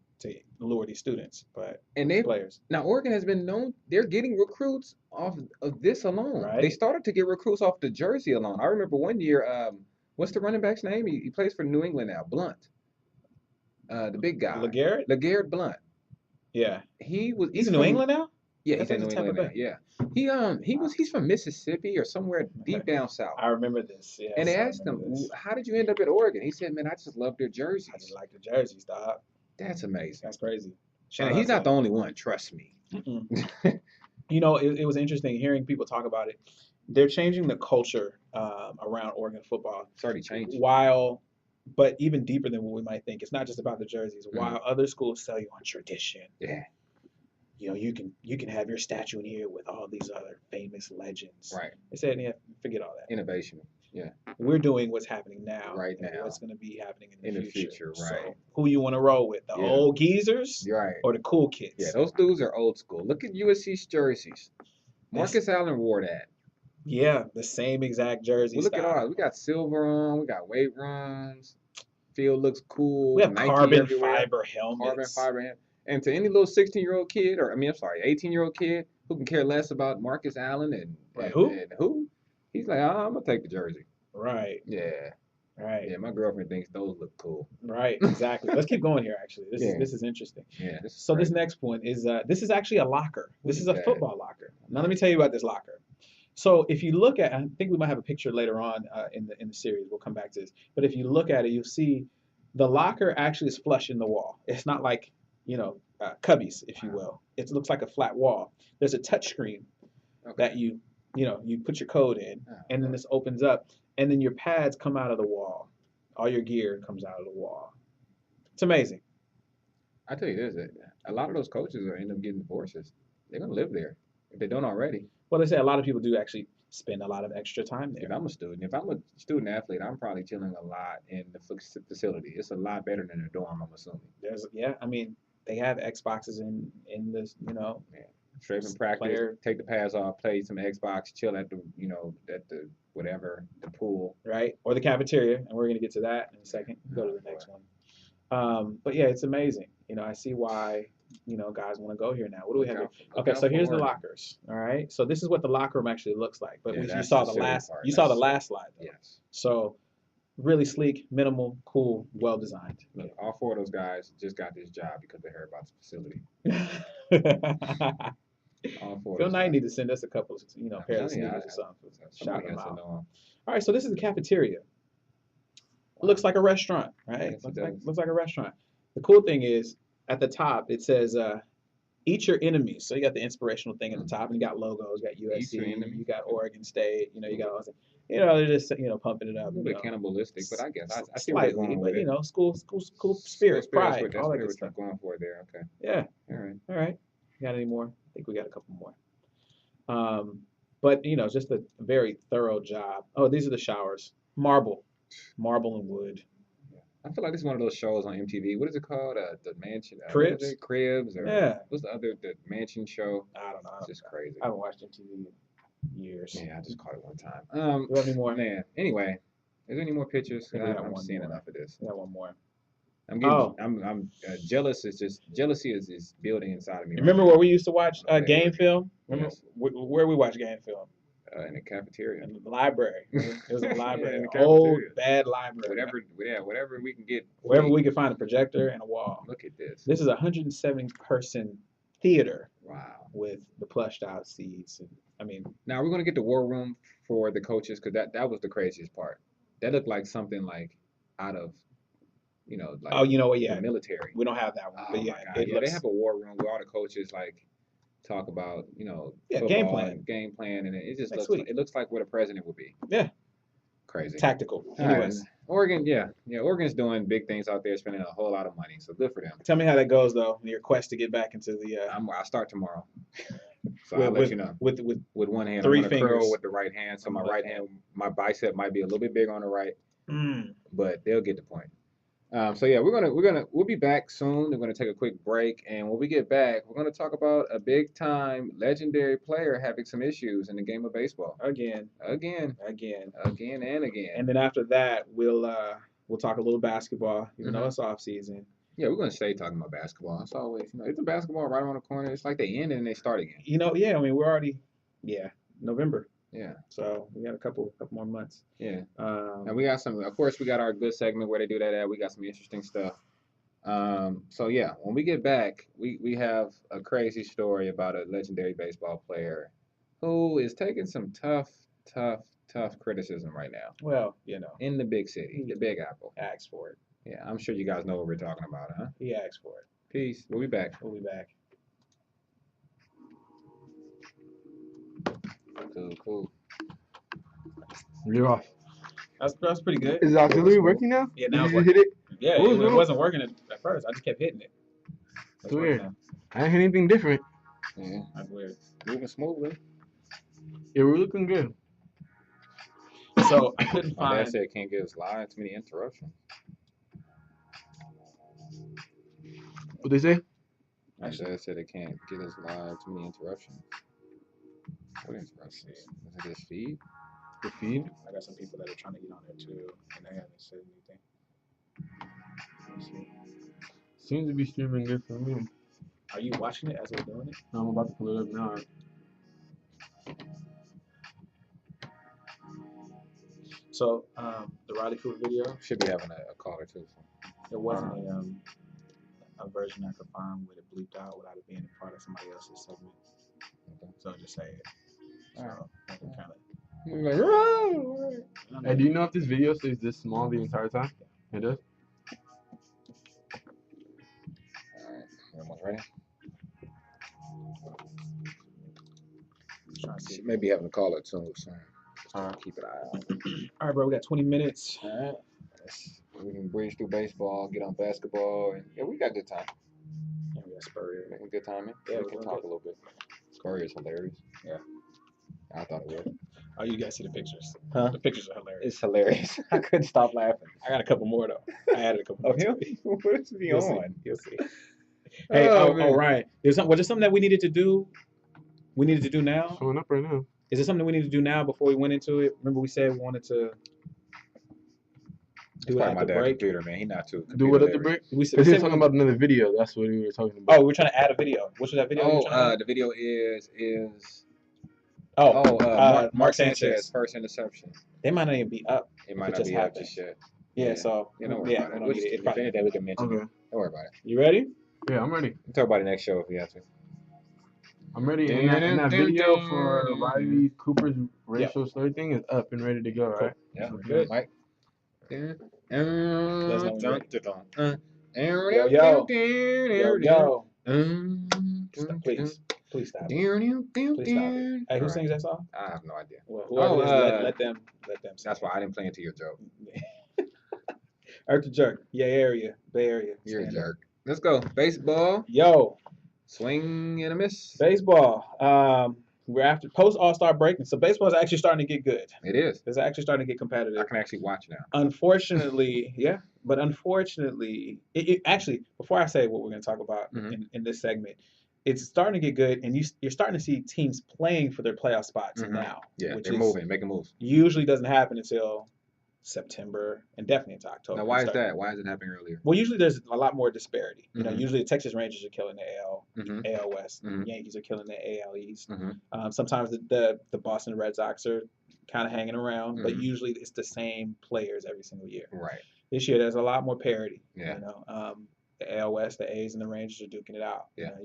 lure these students, but And these they players, now Oregon has been known they're getting recruits off of this alone. They right? started to get recruits off the jersey alone. I remember one year, what's the running back's name? He plays for New England now. Blunt, the big guy, LeGarrette? LeGarrette Blunt. Yeah. He's He's in New from England now? Yeah, I he's thought in he New was Tampa England now. Bay. Yeah, Wow. he's from Mississippi or somewhere deep down south. I remember this. Yes, And they I asked him, remember this. "How did you end up at Oregon?" He said, "Man, I just love their I jerseys." just like the jerseys, dog. That's amazing. That's crazy. Shout And out he's to not the him. only one. Trust me. Mm-mm. You know, it was interesting hearing people talk about it. They're changing the culture around Oregon football. It's already changed. But even deeper than what we might think. It's not just about the jerseys. Mhm. While other schools sell you on tradition, Yeah, you know, you can have your statue in here with all these other famous legends. right. They said, yeah, forget all that. Innovation. We're doing what's happening now, Right and now. What's going to be happening In in the the future. future, right. So, who you want to roll with? The Yeah. old geezers You're right. or the cool kids? Yeah, those dudes are old school. Look at USC's jerseys. Marcus Allen wore that. Yeah, the same exact jersey Well, look at style. ours. We got silver on. We got weight runs. Field looks cool. We have Nike carbon everywhere. fiber helmets. Carbon fiber. And to any little 16-year-old kid, 18-year-old kid who can care less about Marcus Allen and who, he's like, I'm gonna take the jersey. Right. Yeah. Right. Yeah, my girlfriend thinks those look cool. Right. Exactly. Let's keep going here. Actually, this is interesting. Yeah. So this next one is this is actually a locker. This is a Okay. football locker. Now let me tell you about this locker. So if you look at, I think we might have a picture later on in the series. We'll come back to this. But if you look at it, you'll see the locker actually is flush in the wall. It's not like cubbies, if you will. It looks like a flat wall. There's a touch screen that you put your code in, and then this opens up, and then your pads come out of the wall. All your gear comes out of the wall. It's amazing. I tell you this, a lot of those coaches are end up getting divorces. They're gonna live there if they don't already. Well, they say a lot of people do actually spend a lot of extra time If there. I'm a student athlete, I'm probably chilling a lot in the facility. It's a lot better than a dorm, I'm assuming. I mean, they have Xboxes in this, Straight from practice, player. take the pads off, play some Xbox, chill at the the pool. Right? Or the cafeteria, and we're gonna get to that in a second. Go to the next one. But yeah, it's amazing. I see why guys want to go here now. What do we have here? Okay, so here's the lockers. All right, so this is what the locker room actually looks like. But you that's saw the the silly last part. you saw the last slide though. Yes. So really sleek, minimal, cool, well designed. Look, all four of those guys just got this job because they heard about the facility. All four. Phil of those Knight guys. need to send us a couple, I'm pair of telling you, sneakers or something. Shout somebody them has to out. know 'em. All right, so this is the cafeteria. It looks like a restaurant, right? Yes, it Looks like a restaurant. The cool thing is at the top it says eat your enemies. So you got the inspirational thing at the top, and you got logos, you got Eat your USC, enemies. you got Oregon State, you got all that. They're just pumping it A up. little bit cannibalistic, but I guess I see slightly, where they're going but with it. school spirit, pride, That's all that what good you're stuff. going for there. Okay. Yeah. All right. All right. Got any more? I think we got a couple more. But just a very thorough job. Oh, these are the showers. Marble and wood. I feel like this is one of those shows on MTV. What is it called? The Mansion. Cribs? What is it? Cribs. Or Yeah. What's the Mansion show? I don't know. It's just crazy. I haven't watched MTV in years. Yeah, I just caught it one time. Do we have any more? Man. Anyway, is there any more pictures? I think we got I'm one seeing more. enough of this. We got one more. I'm getting. Oh. I'm jealous. Jealousy is building inside of me. Remember where we used to watch Okay. game film? Remember Yes. where we watched game film? In the cafeteria. In the library. It was in the library. in the An old, cafeteria. bad library. Whatever we can get. Wherever we could find a projector and a wall. Look at this. This is a 170-person theater Wow. with the plushed out seats. Now we're gonna get the war room for the coaches because that was the craziest part. That looked like something like out of, like oh, you know what? Yeah, the military. we don't have that one. Oh But my yeah, God. it Yeah, looks, they have a war room where all the coaches talk about Yeah, football game plan. and game plan, and it just Like looks sweet. it looks like what a president would be. Yeah. Crazy. tactical. All right. Anyways, Oregon, yeah, Oregon's doing big things out there, spending a whole lot of money, so good for them. tell me how that goes though. Your quest to get back into the. I'll start tomorrow. So I'll let you know. With With one hand, 3 I'm gonna fingers. curl with the right hand. So my right hand, my bicep might be a little bit bigger on the right, but they'll get the point. So yeah, we'll be back soon. We're gonna take a quick break, and when we get back, we're gonna talk about a big time legendary player having some issues in the game of baseball. Again. And again. And then after that, we'll talk a little basketball, even though Mhm. it's off season. Yeah, we're gonna stay talking about basketball. It's always, it's a basketball right around the corner. It's like they end and they start again. Yeah, I mean we're already November. Yeah. So we got a couple more months. Yeah. And we got of course, we got our good segment where they do that at. We got some interesting stuff. So yeah, when we get back, we have a crazy story about a legendary baseball player who is taking some tough criticism right now. Well, in the big city, the Big Apple. Asked for it. Yeah, I'm sure you guys know what we're talking about, huh? He asked for it. Peace. We'll be back. Cool. You're off. That's pretty good. Is the auxiliary working now? Yeah, now it's Did you working. hit it? Yeah, it wasn't working at first. I just kept hitting it. It's weird. I didn't hit anything different. Yeah. That's weird. Moving smoothly. Yeah, we're looking good. So I couldn't My dad find. said can't give us live, too many interruptions. What they say? My dad said they can't get us live, too many interruptions. What interruptions? Is it his feed? The feed? I got some people that are trying to get on there too, and they haven't said anything. Let's see. Seems to be streaming good for me. Are you watching it as we're doing it? No, I'm about to pull it up now. So the Riley Cooper video, Should be having a caller too. there wasn't a version I could find with it bleeped out without it being a part of somebody else's segment. Okay. So just say it. So I can kind of. Hey, do you know if this video stays this small the entire time? It does? Alright, everyone's ready? Trying to see. Maybe having a caller too, so Alright. keep an eye out. All right, bro. We got 20 minutes. Alright. We can breeze through baseball, get on basketball, and yeah, we got good time. Yeah, we got Spurrier. Making good timing. Yeah, we we're can doing talk good. a little bit. Spurrier is hilarious. Yeah. I thought it was. Oh, you guys see the pictures? Huh? The pictures are hilarious. It's hilarious. I couldn't stop laughing. I got a couple more though. I added a couple. Of more him? to it. What is he You'll see. on? You'll see. Hey, man. Ryan. Was there something that we needed to do? We needed to do now. Showing up right now. Is there something we need to do now before we went into it? Remember we said we wanted to do it Probably at my the dad's break. computer, man. He not too. Do what at the computer break? We said, Because he was talking about another video. That's what we were talking about. Oh, we're trying to add a video. Which was that video? you were trying to add? The video is Mark Sanchez. first interception. They might not even be up. It might It not just be up happened. just yet. Yeah. So Don't worry about we it. don't We'll need just, it. It if probably- anything, we can mention Okay. it. Don't worry about it. You ready? Yeah, I'm ready. We'll talk about it next show if we have to. I'm ready. And that video for Riley Cooper's racial slur thing is up and ready to go, right? Yeah, We're good. Mike. Yo, please stop. Hey, who sings that song? I have no idea. Well, whoever it is, let them sing. That's why I didn't play into your joke. Earth the Jerk. Yeah, area. Bay Area. You're a Stand up. jerk. Let's go. Baseball. Yo, Swing and a miss. baseball. We're after post All-Star break, so baseball is actually starting to get good. It is. It's actually starting to get I competitive. can actually watch now. Unfortunately, it actually, before I say what we're going to talk about Mhm. in this segment, it's starting to get good, and you're starting to see teams playing for their playoff spots Mhm. now. Yeah, which they're is- moving, making moves. Usually doesn't happen until September and definitely into October. Now, why is Start- that? Why is it happening earlier? Well, usually there's a lot more disparity. Mhm. Usually the Texas Rangers are killing the Mm-hmm. AL West. Mhm. Yankees are killing the AL East. Mm-hmm. Sometimes the Boston Red Sox are kind of hanging around, but Mhm. usually it's the same players every single year. Right. This year there's a lot more parity. Yeah. The AL West, the A's and the Rangers are duking it out. Yeah.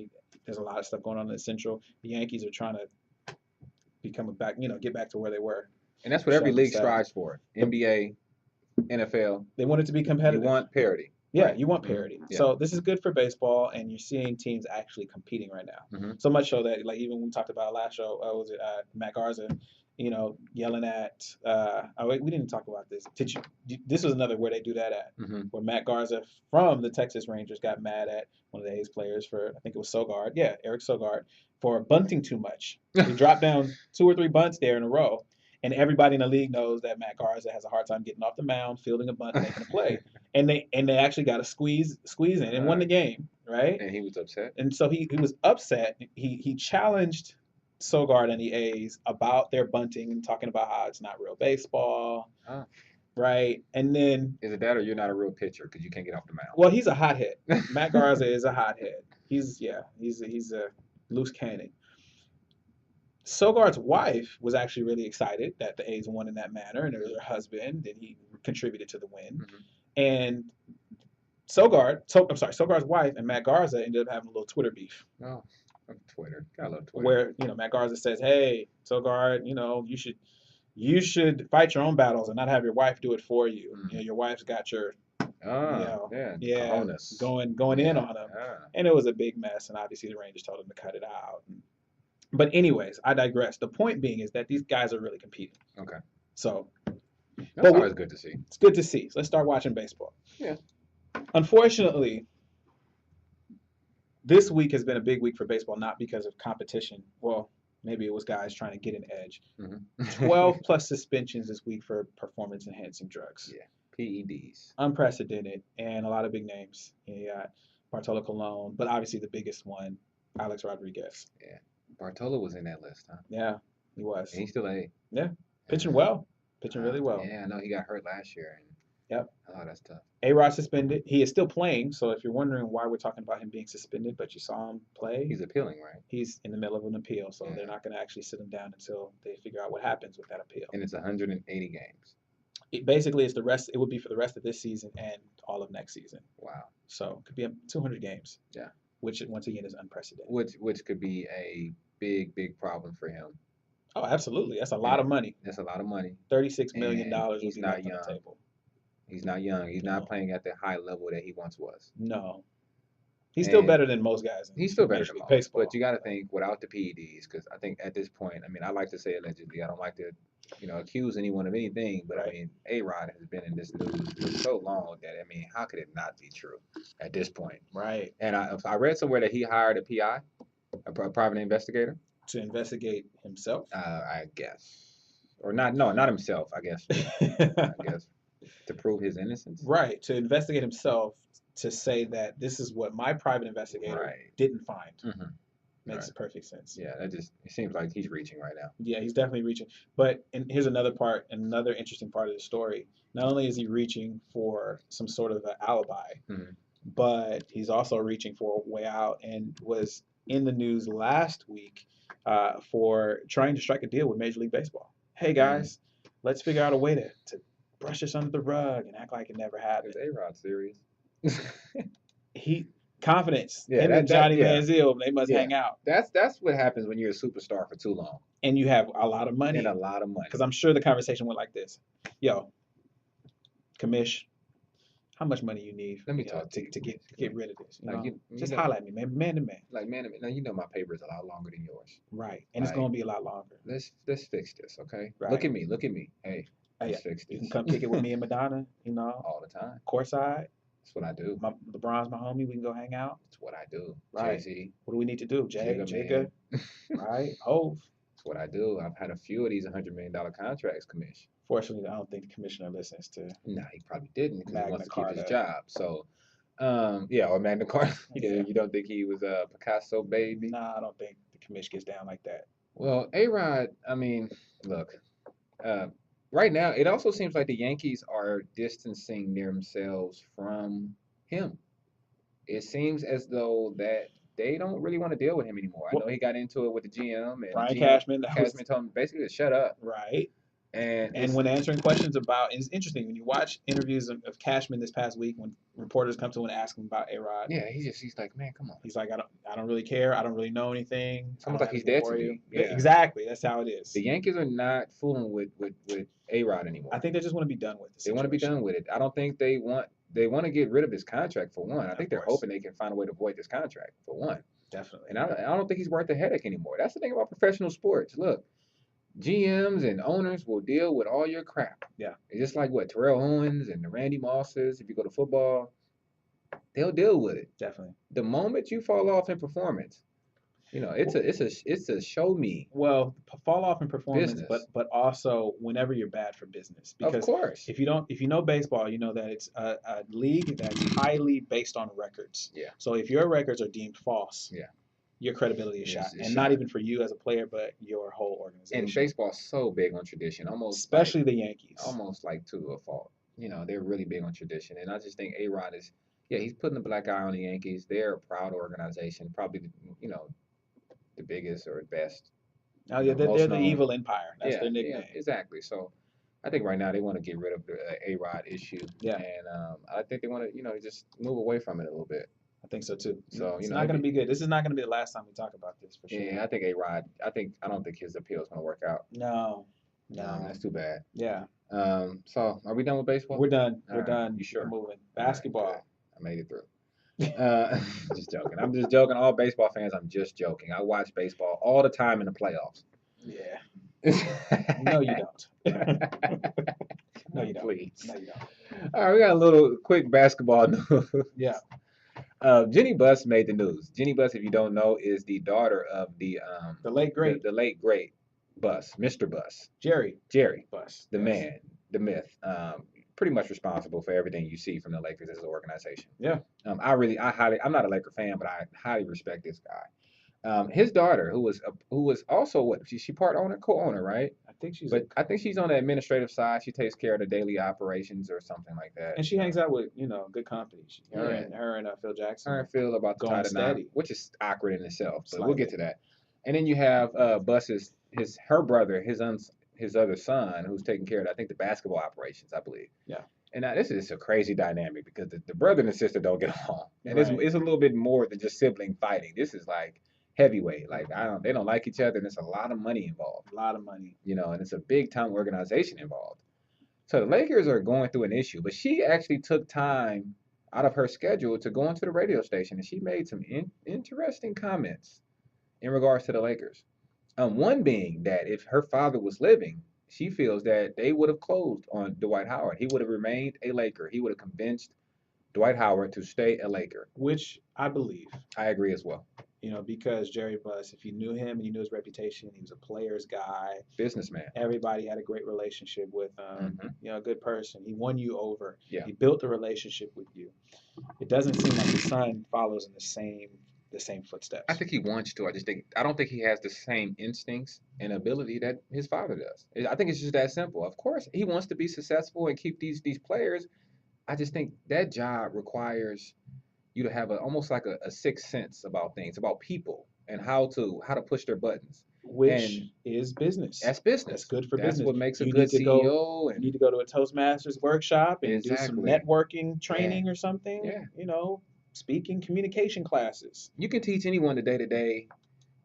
There's a lot of stuff going on in the Central. The Yankees are trying to get back to where they were. And that's what every league 7-7. strives for. NBA, NFL. They want it to be You competitive. want parity. Yeah, you want parity. Yeah. So this is good for baseball, and you're seeing teams actually competing right now. Mhm. So much so that, like, even when we talked about last show, was it Matt Garza yelling at. Wait, we didn't talk about this. This was another where they do that at, where Matt Garza from the Texas Rangers got mad at one of the A's players for, I think it was Sogard. Yeah, Eric Sogard, for bunting too much. He dropped down 2 or 3 bunts there in a row. And everybody in the league knows that Matt Garza has a hard time getting off the mound, fielding a bunt, making a play. And they actually got a squeeze in and won the game, right? And he was upset. And so he was upset. He challenged Sogard and the A's about their bunting and talking about how it's not real baseball, right? And then is it that or you're not a real pitcher because you can't get off the mound? Well, he's a hothead. Matt Garza is a hothead. He's a loose cannon. Sogard's wife was actually really excited that the A's won in that manner, and it was her husband, and he contributed to the win. And Sogard's wife and Matt Garza ended up having a little Twitter beef. Oh, Twitter. I love Twitter. Where, Matt Garza says, "Hey, Sogard, you should fight your own battles and not have your wife do it for you. Your wife's got your going in on him." And it was a big mess, and obviously the Rangers told him to cut it out. But anyways, I digress. The point being is that these guys are really competing. Okay. So that's always good to see. It's good to see. So let's start watching baseball. Yeah. Unfortunately, this week has been a big week for baseball, not because of competition. Well, maybe it was guys trying to get an edge. 12 plus suspensions this week for performance-enhancing drugs. Yeah, PEDs. Unprecedented, and a lot of big names. You got Bartolo Colon, but obviously the biggest one, Alex Rodriguez. Yeah. Bartolo was in that list, huh? Yeah, he was. And he's still A. Yeah, pitching well. Pitching really well. Yeah, I know he got hurt last year. Yep. Oh, that's tough. A-Rod suspended. He is still playing, so if you're wondering why we're talking about him being suspended, but you saw him play. He's appealing, right? He's in the middle of an appeal, so they're not going to actually sit him down until they figure out what happens with that appeal. And it's 180 games. It would be for the rest of this season and all of next season. Wow. So it could be 200 games. Yeah. Which, once again, is unprecedented. Which could be a big problem for him. Oh, absolutely. That's a lot of money. That's a lot of money. $36 million. He's not young. He's not young. He's not playing at the high level that he once was. No. He's still better than most guys. He's still better than most. Baseball. But you got to think without the PEDs, because I think at this point, I like to say allegedly. I don't like to, accuse anyone of anything. But right. A-Rod has been in this news for so long that how could it not be true at this point? Right. And I read somewhere that he hired a PI, a private investigator, to investigate himself. I guess, or not? No, not himself. I guess. I guess to prove his innocence. Right. To investigate himself, to say that this is what my private investigator didn't find. Makes perfect sense. Yeah, it seems like he's reaching right now. Yeah, he's definitely reaching. But here's another interesting part of the story. Not only is he reaching for some sort of an alibi, but he's also reaching for a way out, and was in the news last week for trying to strike a deal with Major League Baseball. Hey guys, let's figure out a way to brush this under the rug and act like it never happened. Is A-Rod serious? Confidence. Him and Johnny Manziel, they must hang out. That's what happens when you're a superstar for too long. And you have a lot of money. Because I'm sure the conversation went like this. Yo, Commish, how much money you need Let me talk to get rid of this? Just know, holler at me, man to man. Like man to man. Now my paper is a lot longer than yours. Right. And it's gonna be a lot longer. Let's fix this, okay? Right. Look at me. Hey, let's fix this. You can come kick it with me and Madonna, all the time. Courtside. That's what I do. LeBron's my homie. We can go hang out. That's what I do. Right. Jay-Z. What do we need to do? Jacob. Right. Hove. That's what I do. I've had a few of these $100 million contracts, Commish. Fortunately, I don't think the commissioner listens to. Nah, he probably didn't because he wants to keep his Carta. job. So, or Magna Carta. You don't think he was a Picasso baby? Nah, I don't think the commission gets down like that. Well, A-Rod, look, right now, it also seems like the Yankees are distancing themselves from him. It seems as though that they don't really want to deal with him anymore. I know he got into it with the GM. And Brian Cashman. Cashman told him basically to shut up. Right. And when answering questions about, it's interesting when you watch interviews of Cashman this past week, when reporters come to him and ask him about A-Rod. Yeah, he's like, man, come on. He's like, I don't really care. I don't really know anything. It's almost like he's dead to me. Yeah. Exactly. That's how it is. The Yankees are not fooling with A-Rod anymore. I think they just want to be done with it. They want to be done with it. I don't think they want to get rid of his contract for one. I think they're hoping they can find a way to avoid this contract for one. Definitely. And I don't think he's worth the headache anymore. That's the thing about professional sports. Look, GMs and owners will deal with all your crap. Yeah. It's just like what Terrell Owens and the Randy Mosses. If you go to football, they'll deal with it. Definitely. The moment you fall off in performance, it's a show me Well, fall off in performance, business. but also whenever you're bad for business. Of Because course. if you know baseball, you know that it's a league that's highly based on records. Yeah. So if your records are deemed false, Yeah. your credibility is shot, It's and not shot. even for you as a player, but your whole organization. And baseball's so big on tradition, especially the Yankees. almost like to a fault. They're really big on tradition, and I just think A-Rod is, he's putting the black eye on the Yankees. They're a proud organization, probably the biggest or best. Oh yeah, most they're the known. evil empire. That's Yeah, their nickname. yeah, exactly. So I think right now they want to get rid of the A-Rod issue. Yeah. And I think they want to, just move away from it a little bit. I think so too. So, it's not going to be good. This is not going to be the last time we talk about this for sure. Yeah, I think A-Rod. I don't think his appeal is going to work out. No. That's too bad. Yeah. So are we done with baseball? We're done. All We're right. done. You sure? We're moving. Basketball. All right, good. I made it through. Just joking. I'm just joking. All baseball fans, I'm just joking. I watch baseball all the time in the playoffs. Yeah. No, you don't. No, you don't. Please. No, you don't. All right, we got a little quick basketball news. Yeah. Jeannie Buss made the news. Jeannie Buss, if you don't know, is the daughter of the late great, the late great Buss, Mr. Buss, Jerry Buss, the man, the myth. Pretty much responsible for everything you see from the Lakers as an organization. Yeah. I'm not a Laker fan, but I highly respect this guy. His daughter, who was also what she part owner, co-owner, right? I think she's on the administrative side. She takes care of the daily operations or something like that. And she hangs out with good company. Her and Phil Jackson. Her and Phil about to tie the knot, which is awkward in itself. But we'll get to that. And then you have Buss's her brother, his other son, who's taking care of I think the basketball operations, I believe. Yeah. And now this is a crazy dynamic because the brother and the sister don't get along, and it's a little bit more than just sibling fighting. This is like heavyweight. Like they don't like each other, and there's a lot of money involved. A lot of money. And it's a big time organization involved. So the Lakers are going through an issue, but she actually took time out of her schedule to go into the radio station, and she made some interesting comments in regards to the Lakers. One being that if her father was living, she feels that they would have closed on Dwight Howard. He would have remained a Laker. He would have convinced Dwight Howard to stay a Laker. Which I believe. I agree as well. Because Jerry Buss, if you knew him and you knew his reputation, he was a player's guy. Businessman. Everybody had a great relationship with him. A good person. He won you over. Yeah. He built a relationship with you. It doesn't seem like his son follows in the same footsteps. I think he wants to. I don't think he has the same instincts and ability that his father does. I think it's just that simple. Of course, he wants to be successful and keep these players. I just think that job requires you to have almost like a sixth sense about things, about people, and how to push their buttons. Which is business. That's business. That's good for That's business. what makes a good CEO. You need to go to a Toastmasters workshop and do some networking training or something. Yeah. Speaking, communication classes. You can teach anyone the day-to-day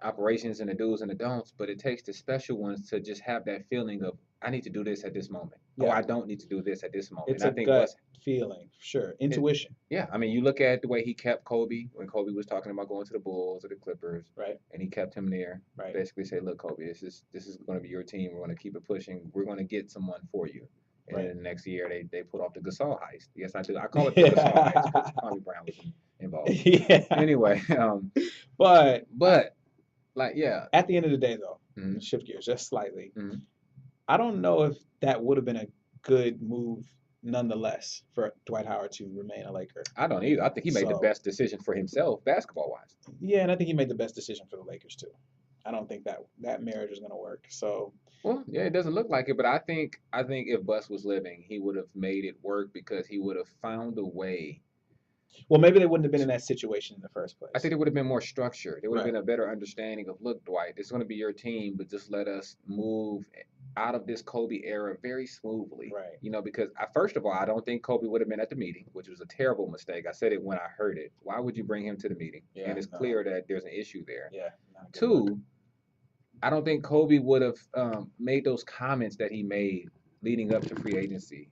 operations and the do's and the don'ts, but it takes the special ones to just have that feeling of, I need to do this at this moment. Yeah. Or I don't need to do this at this moment. It's a gut feeling, for sure. Intuition. You look at the way he kept Kobe when Kobe was talking about going to the Bulls or the Clippers. Right. And he kept him there. Right. Basically say, look, Kobe, this is going to be your team. We're going to keep it pushing. We're going to get someone for you. And then the next year they put off the Gasol heist. Yes, I do. I call it the Gasol heist because Kwame Brown was involved. Yeah. Anyway, but at the end of the day, though, shift gears just slightly. I don't know if that would have been a good move, nonetheless, for Dwight Howard to remain a Laker. I don't either. I think he made the best decision for himself, basketball-wise. Yeah, and I think he made the best decision for the Lakers too. I don't think that marriage is going to work. So. Well, yeah, it doesn't look like it, but I think if Buss was living, he would have made it work because he would have found a way. Well, maybe they wouldn't have been in that situation in the first place. I think it would have been more structured. There would have been a better understanding of, look, Dwight, it's going to be your team, but just let us move out of this Kobe era very smoothly. Right. Because first of all, I don't think Kobe would have been at the meeting, which was a terrible mistake. I said it when I heard it. Why would you bring him to the meeting? Yeah, and it's clear that there's an issue there. Yeah. Two, I don't think Kobe would have made those comments that he made leading up to free agency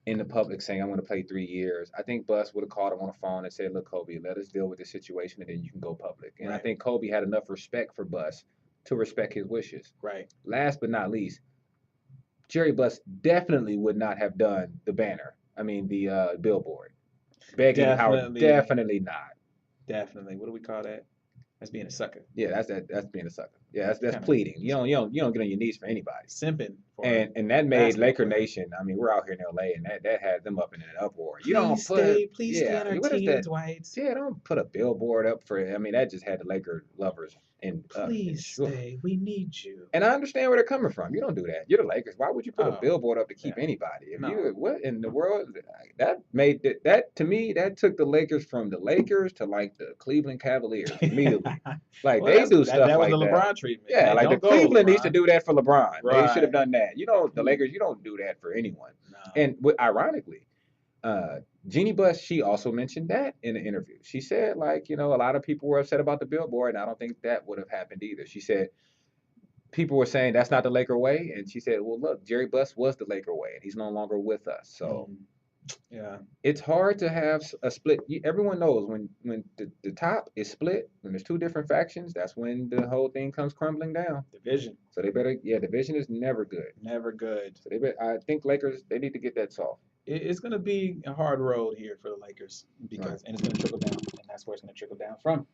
in the public saying, I'm going to play 3 years. I think Buss would have called him on the phone and said, look, Kobe, let us deal with this situation and then you can go public. And I think Kobe had enough respect for Buss to respect his wishes. Right. Last but not least, Jerry Buss definitely would not have done the banner. I mean, the billboard. Begging Howard, definitely not. Definitely. What do we call that? That's being a sucker. Yeah, that's being a sucker. Yeah, that's pleading. You don't get on your knees for anybody. Simping. And that made Laker Nation. I mean, we're out here in LA, and that had them up in an uproar. Please stay on our team, Dwight. Yeah, don't put a billboard up for. I mean, that just had the Laker lovers in. Please stay. We need you. And I understand where they're coming from. You don't do that. You're the Lakers. Why would you put a billboard up to keep anybody? What in the world? That made that to me. That took the Lakers from the Lakers to like the Cleveland Cavaliers immediately. Like they do stuff that like was the LeBron treatment. Yeah, like the Cleveland needs to do that for LeBron. Right. They should have done that. You know, the Lakers. You don't do that for anyone. No. And ironically, Jeannie Buss, she also mentioned that in the interview. She said, like, a lot of people were upset about the billboard, and I don't think that would have happened either. She said people were saying that's not the Laker way, and she said, well, look, Jerry Buss was the Laker way, and he's no longer with us. So, yeah, it's hard to have a split. Everyone knows when the top is split, when there's two different factions, that's when the whole thing comes crumbling down. Division. So they better, division is never good. Never good. So I think Lakers, they need to get that solved. It's going to be a hard road here for the Lakers because, and it's going to trickle down, and that's where it's going to trickle down from.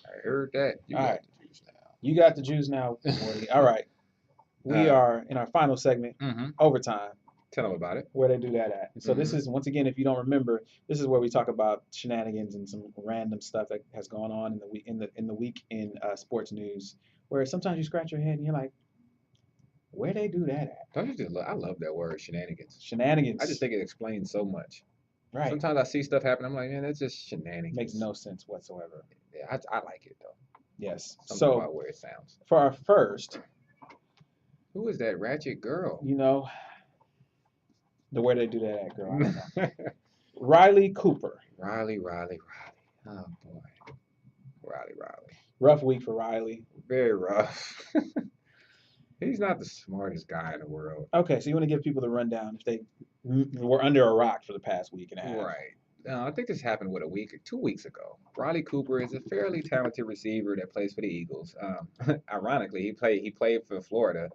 I heard that. All right. You got the juice now, Morty. All right. We are in our final segment, overtime. Tell them about it. Where they do that at. And so this is, once again, if you don't remember, this is where we talk about shenanigans and some random stuff that has gone on in the week in sports news, where sometimes you scratch your head and you're like, where they do that at? I love that word, shenanigans. Shenanigans. I just think it explains so much. Right. Sometimes I see stuff happen, I'm like, man, that's just shenanigans. Makes no sense whatsoever. Yeah, I like it though. Yes. Something about where it sounds. For our first. Who is that ratchet girl? The where they do that at, girl. I don't know. Riley Cooper. Riley. Oh boy. Riley. Rough week for Riley. Very rough. He's not the smartest guy in the world. Okay, so you want to give people the rundown if they were under a rock for the past week and a half. Right. I think this happened, 2 weeks ago. Riley Cooper is a fairly talented receiver that plays for the Eagles. Ironically, he played for Florida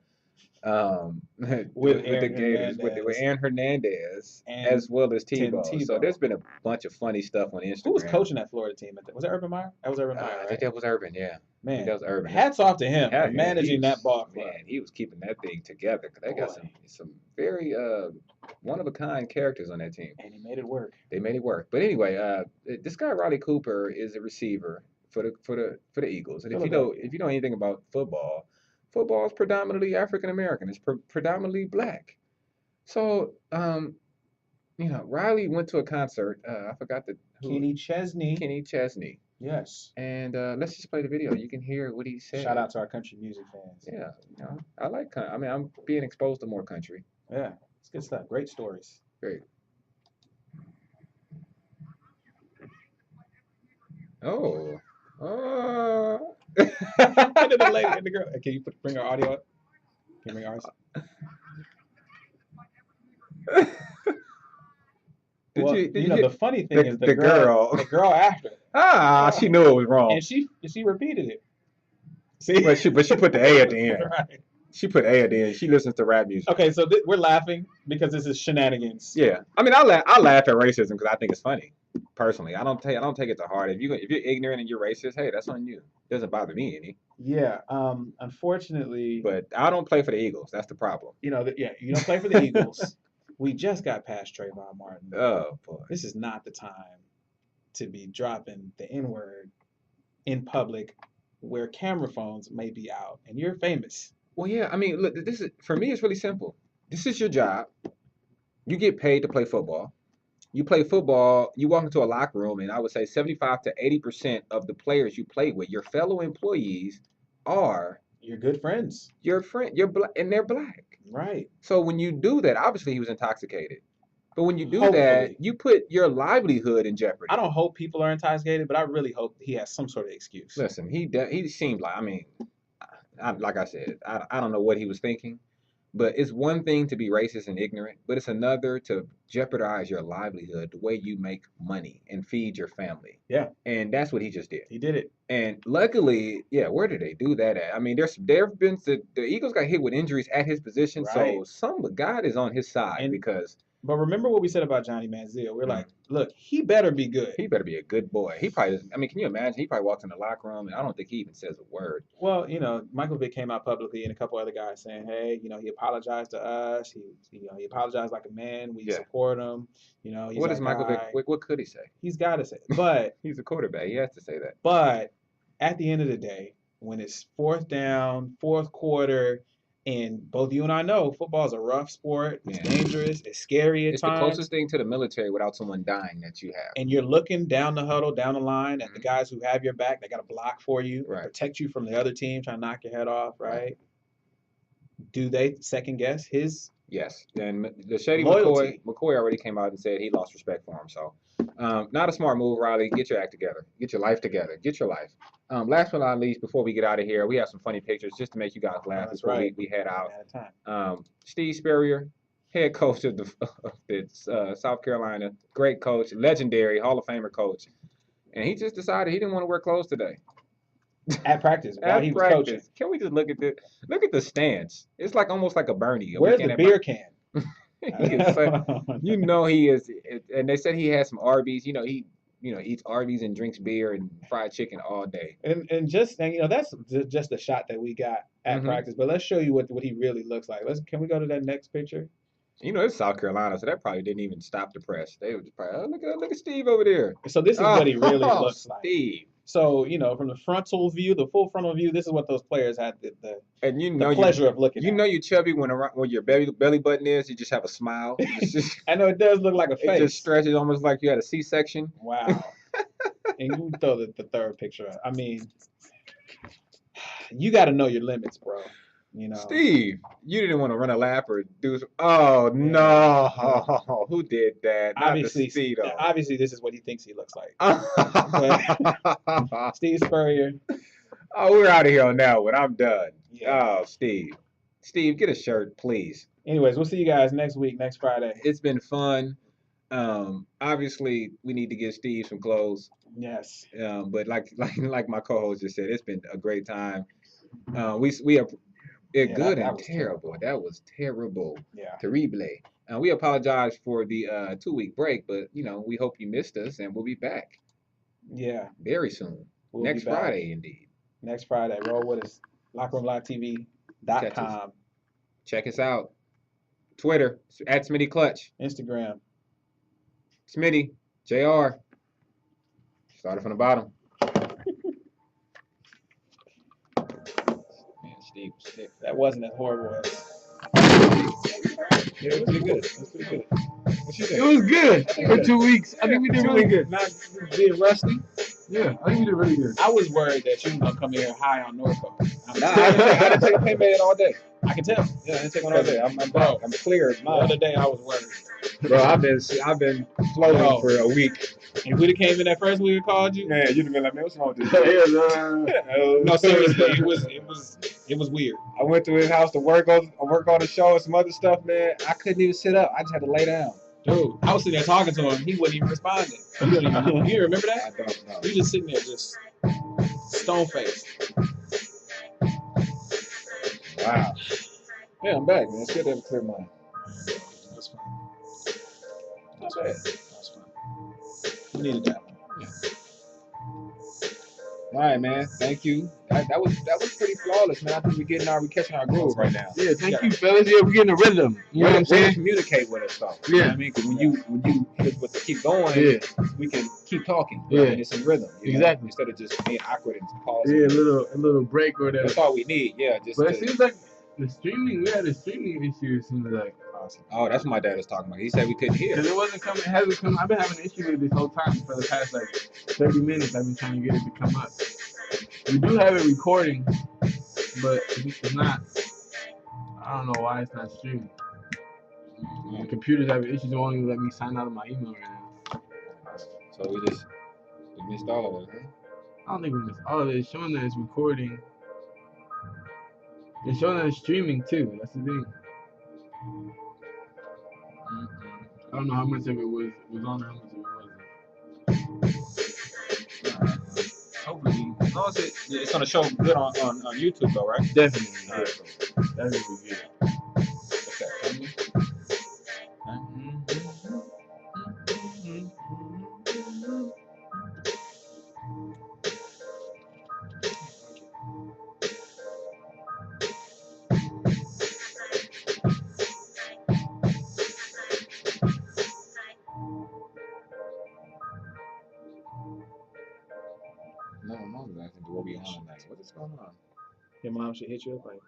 with the Gators, with Aaron Hernandez, as well as Tebow. So there's been a bunch of funny stuff on Instagram. Who was coaching that Florida team? Was it Urban Meyer? That was Urban Meyer, right? I think that was Urban, yeah. Man, that was Urban. Hats off to him for managing that ball club. Man, he was keeping that thing together. Cause they got some very one of a kind characters on that team. And he made it work. They made it work. But anyway, this guy Riley Cooper is a receiver for the Eagles. And if you know anything about football is predominantly African American. It's predominantly black. So Riley went to a concert. I forgot Kenny Chesney. Kenny Chesney. Yes. And let's just play the video. You can hear what he said. Shout out to our country music fans. Yeah, I like country. I mean, I'm being exposed to more country. Yeah, it's good stuff. Great stories. Great. Oh. The lady and the girl. Can you bring our audio up? Can you bring ours? The funny thing is the girl after. She knew it was wrong, and she repeated it. See, but she put the A at the end. Right. She put A at the end. She listens to rap music. Okay, so we're laughing because this is shenanigans. Yeah, I mean, I laugh at racism because I think it's funny. Personally, I don't take it to heart. If you're ignorant and you're racist, hey, that's on you. It doesn't bother me any. Yeah. Unfortunately. But I don't play for the Eagles. That's the problem. You don't play for the Eagles. We just got past Trayvon Martin. Oh boy. This is not the time to be dropping the N-word in public where camera phones may be out and you're famous. Well, yeah. I mean, look, for me, it's really simple. This is your job. You get paid to play football. You play football, you walk into a locker room, and I would say 75 to 80% of the players you play with, your fellow employees, are your good friends. Your friend, and they're black. Right. So when you do that, obviously he was intoxicated. But when you do that, you put your livelihood in jeopardy. I don't hope people are intoxicated, but I really hope he has some sort of excuse. Listen, he seemed like, like I said, I don't know what he was thinking. But it's one thing to be racist and ignorant, but it's another to jeopardize your livelihood, the way you make money and feed your family. Yeah. And that's what he just did. He did it. And luckily, yeah, where did they do that at? I mean, there've been the Eagles got hit with injuries at his position, Right. so God is on his side And- because But remember what we said about Johnny Manziel. We're Mhm. like, look, he better be good. he better be a good boy. He probably, I mean, can you imagine? He probably walks in the locker room and I don't think he even says a word. Well, Michael Vick came out publicly and a couple other guys saying, hey, he apologized to us. He apologized like a man. We Yeah. support him. He's What is our Michael Vick? guy. What could he say? He's got to say it. But He's a quarterback. He has to say that. But at the end of the day, when it's fourth down, fourth quarter, and both you and I know football is a rough sport. It's Yeah. dangerous. It's scary at It's the times. closest thing to the military without someone dying that you have. And you're looking down the huddle, down the line at the Mhm. guys who have your back. They got to block for you, Right. protect you from the other team trying to knock your head off, right? Right. Do they second guess his? Yes, and the Shady Loyalty. McCoy already came out and said he lost respect for him. So, not a smart move, Riley. Get your act together. Get your life together. Get your life. Last but not least, before we get out of here, we have some funny pictures just to make you guys laugh That's before right. we head out. At a time. Steve Spurrier, head coach of the South Carolina, great coach, legendary Hall of Famer coach, and he just decided he didn't want to wear clothes today. At practice, while At he was practice. coaching. Can we just look at the stance? It's like almost like a Bernie. a Where's weekend the at beer can? He is so- you know he is, and they said he had some Arby's. He eats Arby's and drinks beer and fried chicken all day. And that's just the shot that we got at Mhm. practice. But let's show you what he really looks like. Can we go to that next picture? It's South Carolina, so that probably didn't even stop the press. They were just probably, look at Steve over there. So this is what he really Oh, looks like. Steve. So from the frontal view, the full frontal view, this is what those players had the And you know pleasure of looking. you at. know you're chubby when your belly button is. You just have a smile. It's just, I know it does look like a it face. just stretches almost like you had a C-section. Wow. And you throw the third picture up. I mean, you got to know your limits, bro. Steve, you didn't want to run a lap or do. Oh no! Who did that? Not the Obviously, Speedo. obviously, this is what he thinks he looks like. Oh, Steve Spurrier. we're out of here on that one. I'm done. Yeah. Oh, Steve, get a shirt, please. Anyways, we'll see you guys next week, next Friday. It's been fun. Obviously, we need to give Steve some clothes. Yes. But like my co-host just said, it's been a great time. We are Yeah, good that and was terrible. That was terrible. Yeah. Terrible. We apologize for the 2-week break, but we hope you missed us, and we'll be back Yeah. very soon. We'll Next be back Friday, indeed. Next Friday. Roll with us. LockerRoomLiveTV.com. Check us out. Twitter at Smitty Clutch. Instagram. Smitty JR. Started from the bottom. Man, Steve was sick. That wasn't as horrible as. Yeah, it was pretty good. It was pretty good. What you It think? was good for 2 weeks. I think we did really good. Not being rusty. Yeah, I think we did really good. I was worried that you were gonna come here high on Norfolk. Nah, I didn't take a pain med all day. I can tell. Yeah, I didn't take one all day. I'm back. I'm clear. The other day I was worried. Bro, I've been floating Bro. for a week. If we'd have came in that first week and called you, Man, you'd have been like, man, what's wrong with Yeah, no, seriously, it was weird. I went to his house to work on the show and some other stuff, man. I couldn't even sit up. I just had to lay down. Dude, I was sitting there talking to him. He wasn't even responding. You didn't remember that? I don't know. He just sitting there, just stone faced. Wow. Yeah, I'm back, man. It's good to have a clear mind. That's fun. That's bad. That's fun. We needed that. All right, man. Thank you. That was pretty flawless, man. I think we're catching our groove right now. Yeah, thank you, fellas. Yeah, we're getting a rhythm. You know what I'm saying? Communicate with us, though. Yeah. You know what I mean? 'Cause when you hit us with the keep going, Yeah. we can keep talking. Yeah. And it's in rhythm. Exactly. Instead of just being awkward and pausing. Yeah, a little break or whatever. That's all we need. Yeah. Just. But it seems like we had a streaming issue. It seems like. Oh, that's what my dad was talking about. He said we couldn't hear. Because it hasn't come. I've been having an issue with it this whole time for the past 30 minutes. I've been trying to get it to come up. We do have it recording, but it's not. I don't know why it's not streaming. The computer's having issues. It won't even let me sign out of my email right now. So we missed all of it, huh? I don't think we missed all of it. It's showing that it's recording. It's showing that it's streaming too. That's the thing. I don't know how much of it was on, how much of it wasn't. Hopefully, as long as it's gonna show good on YouTube though, right? Definitely, All yeah. right, That would be good. what's that? No, I'm not asking. What be on that? What is going on? Your mom should hit you up like,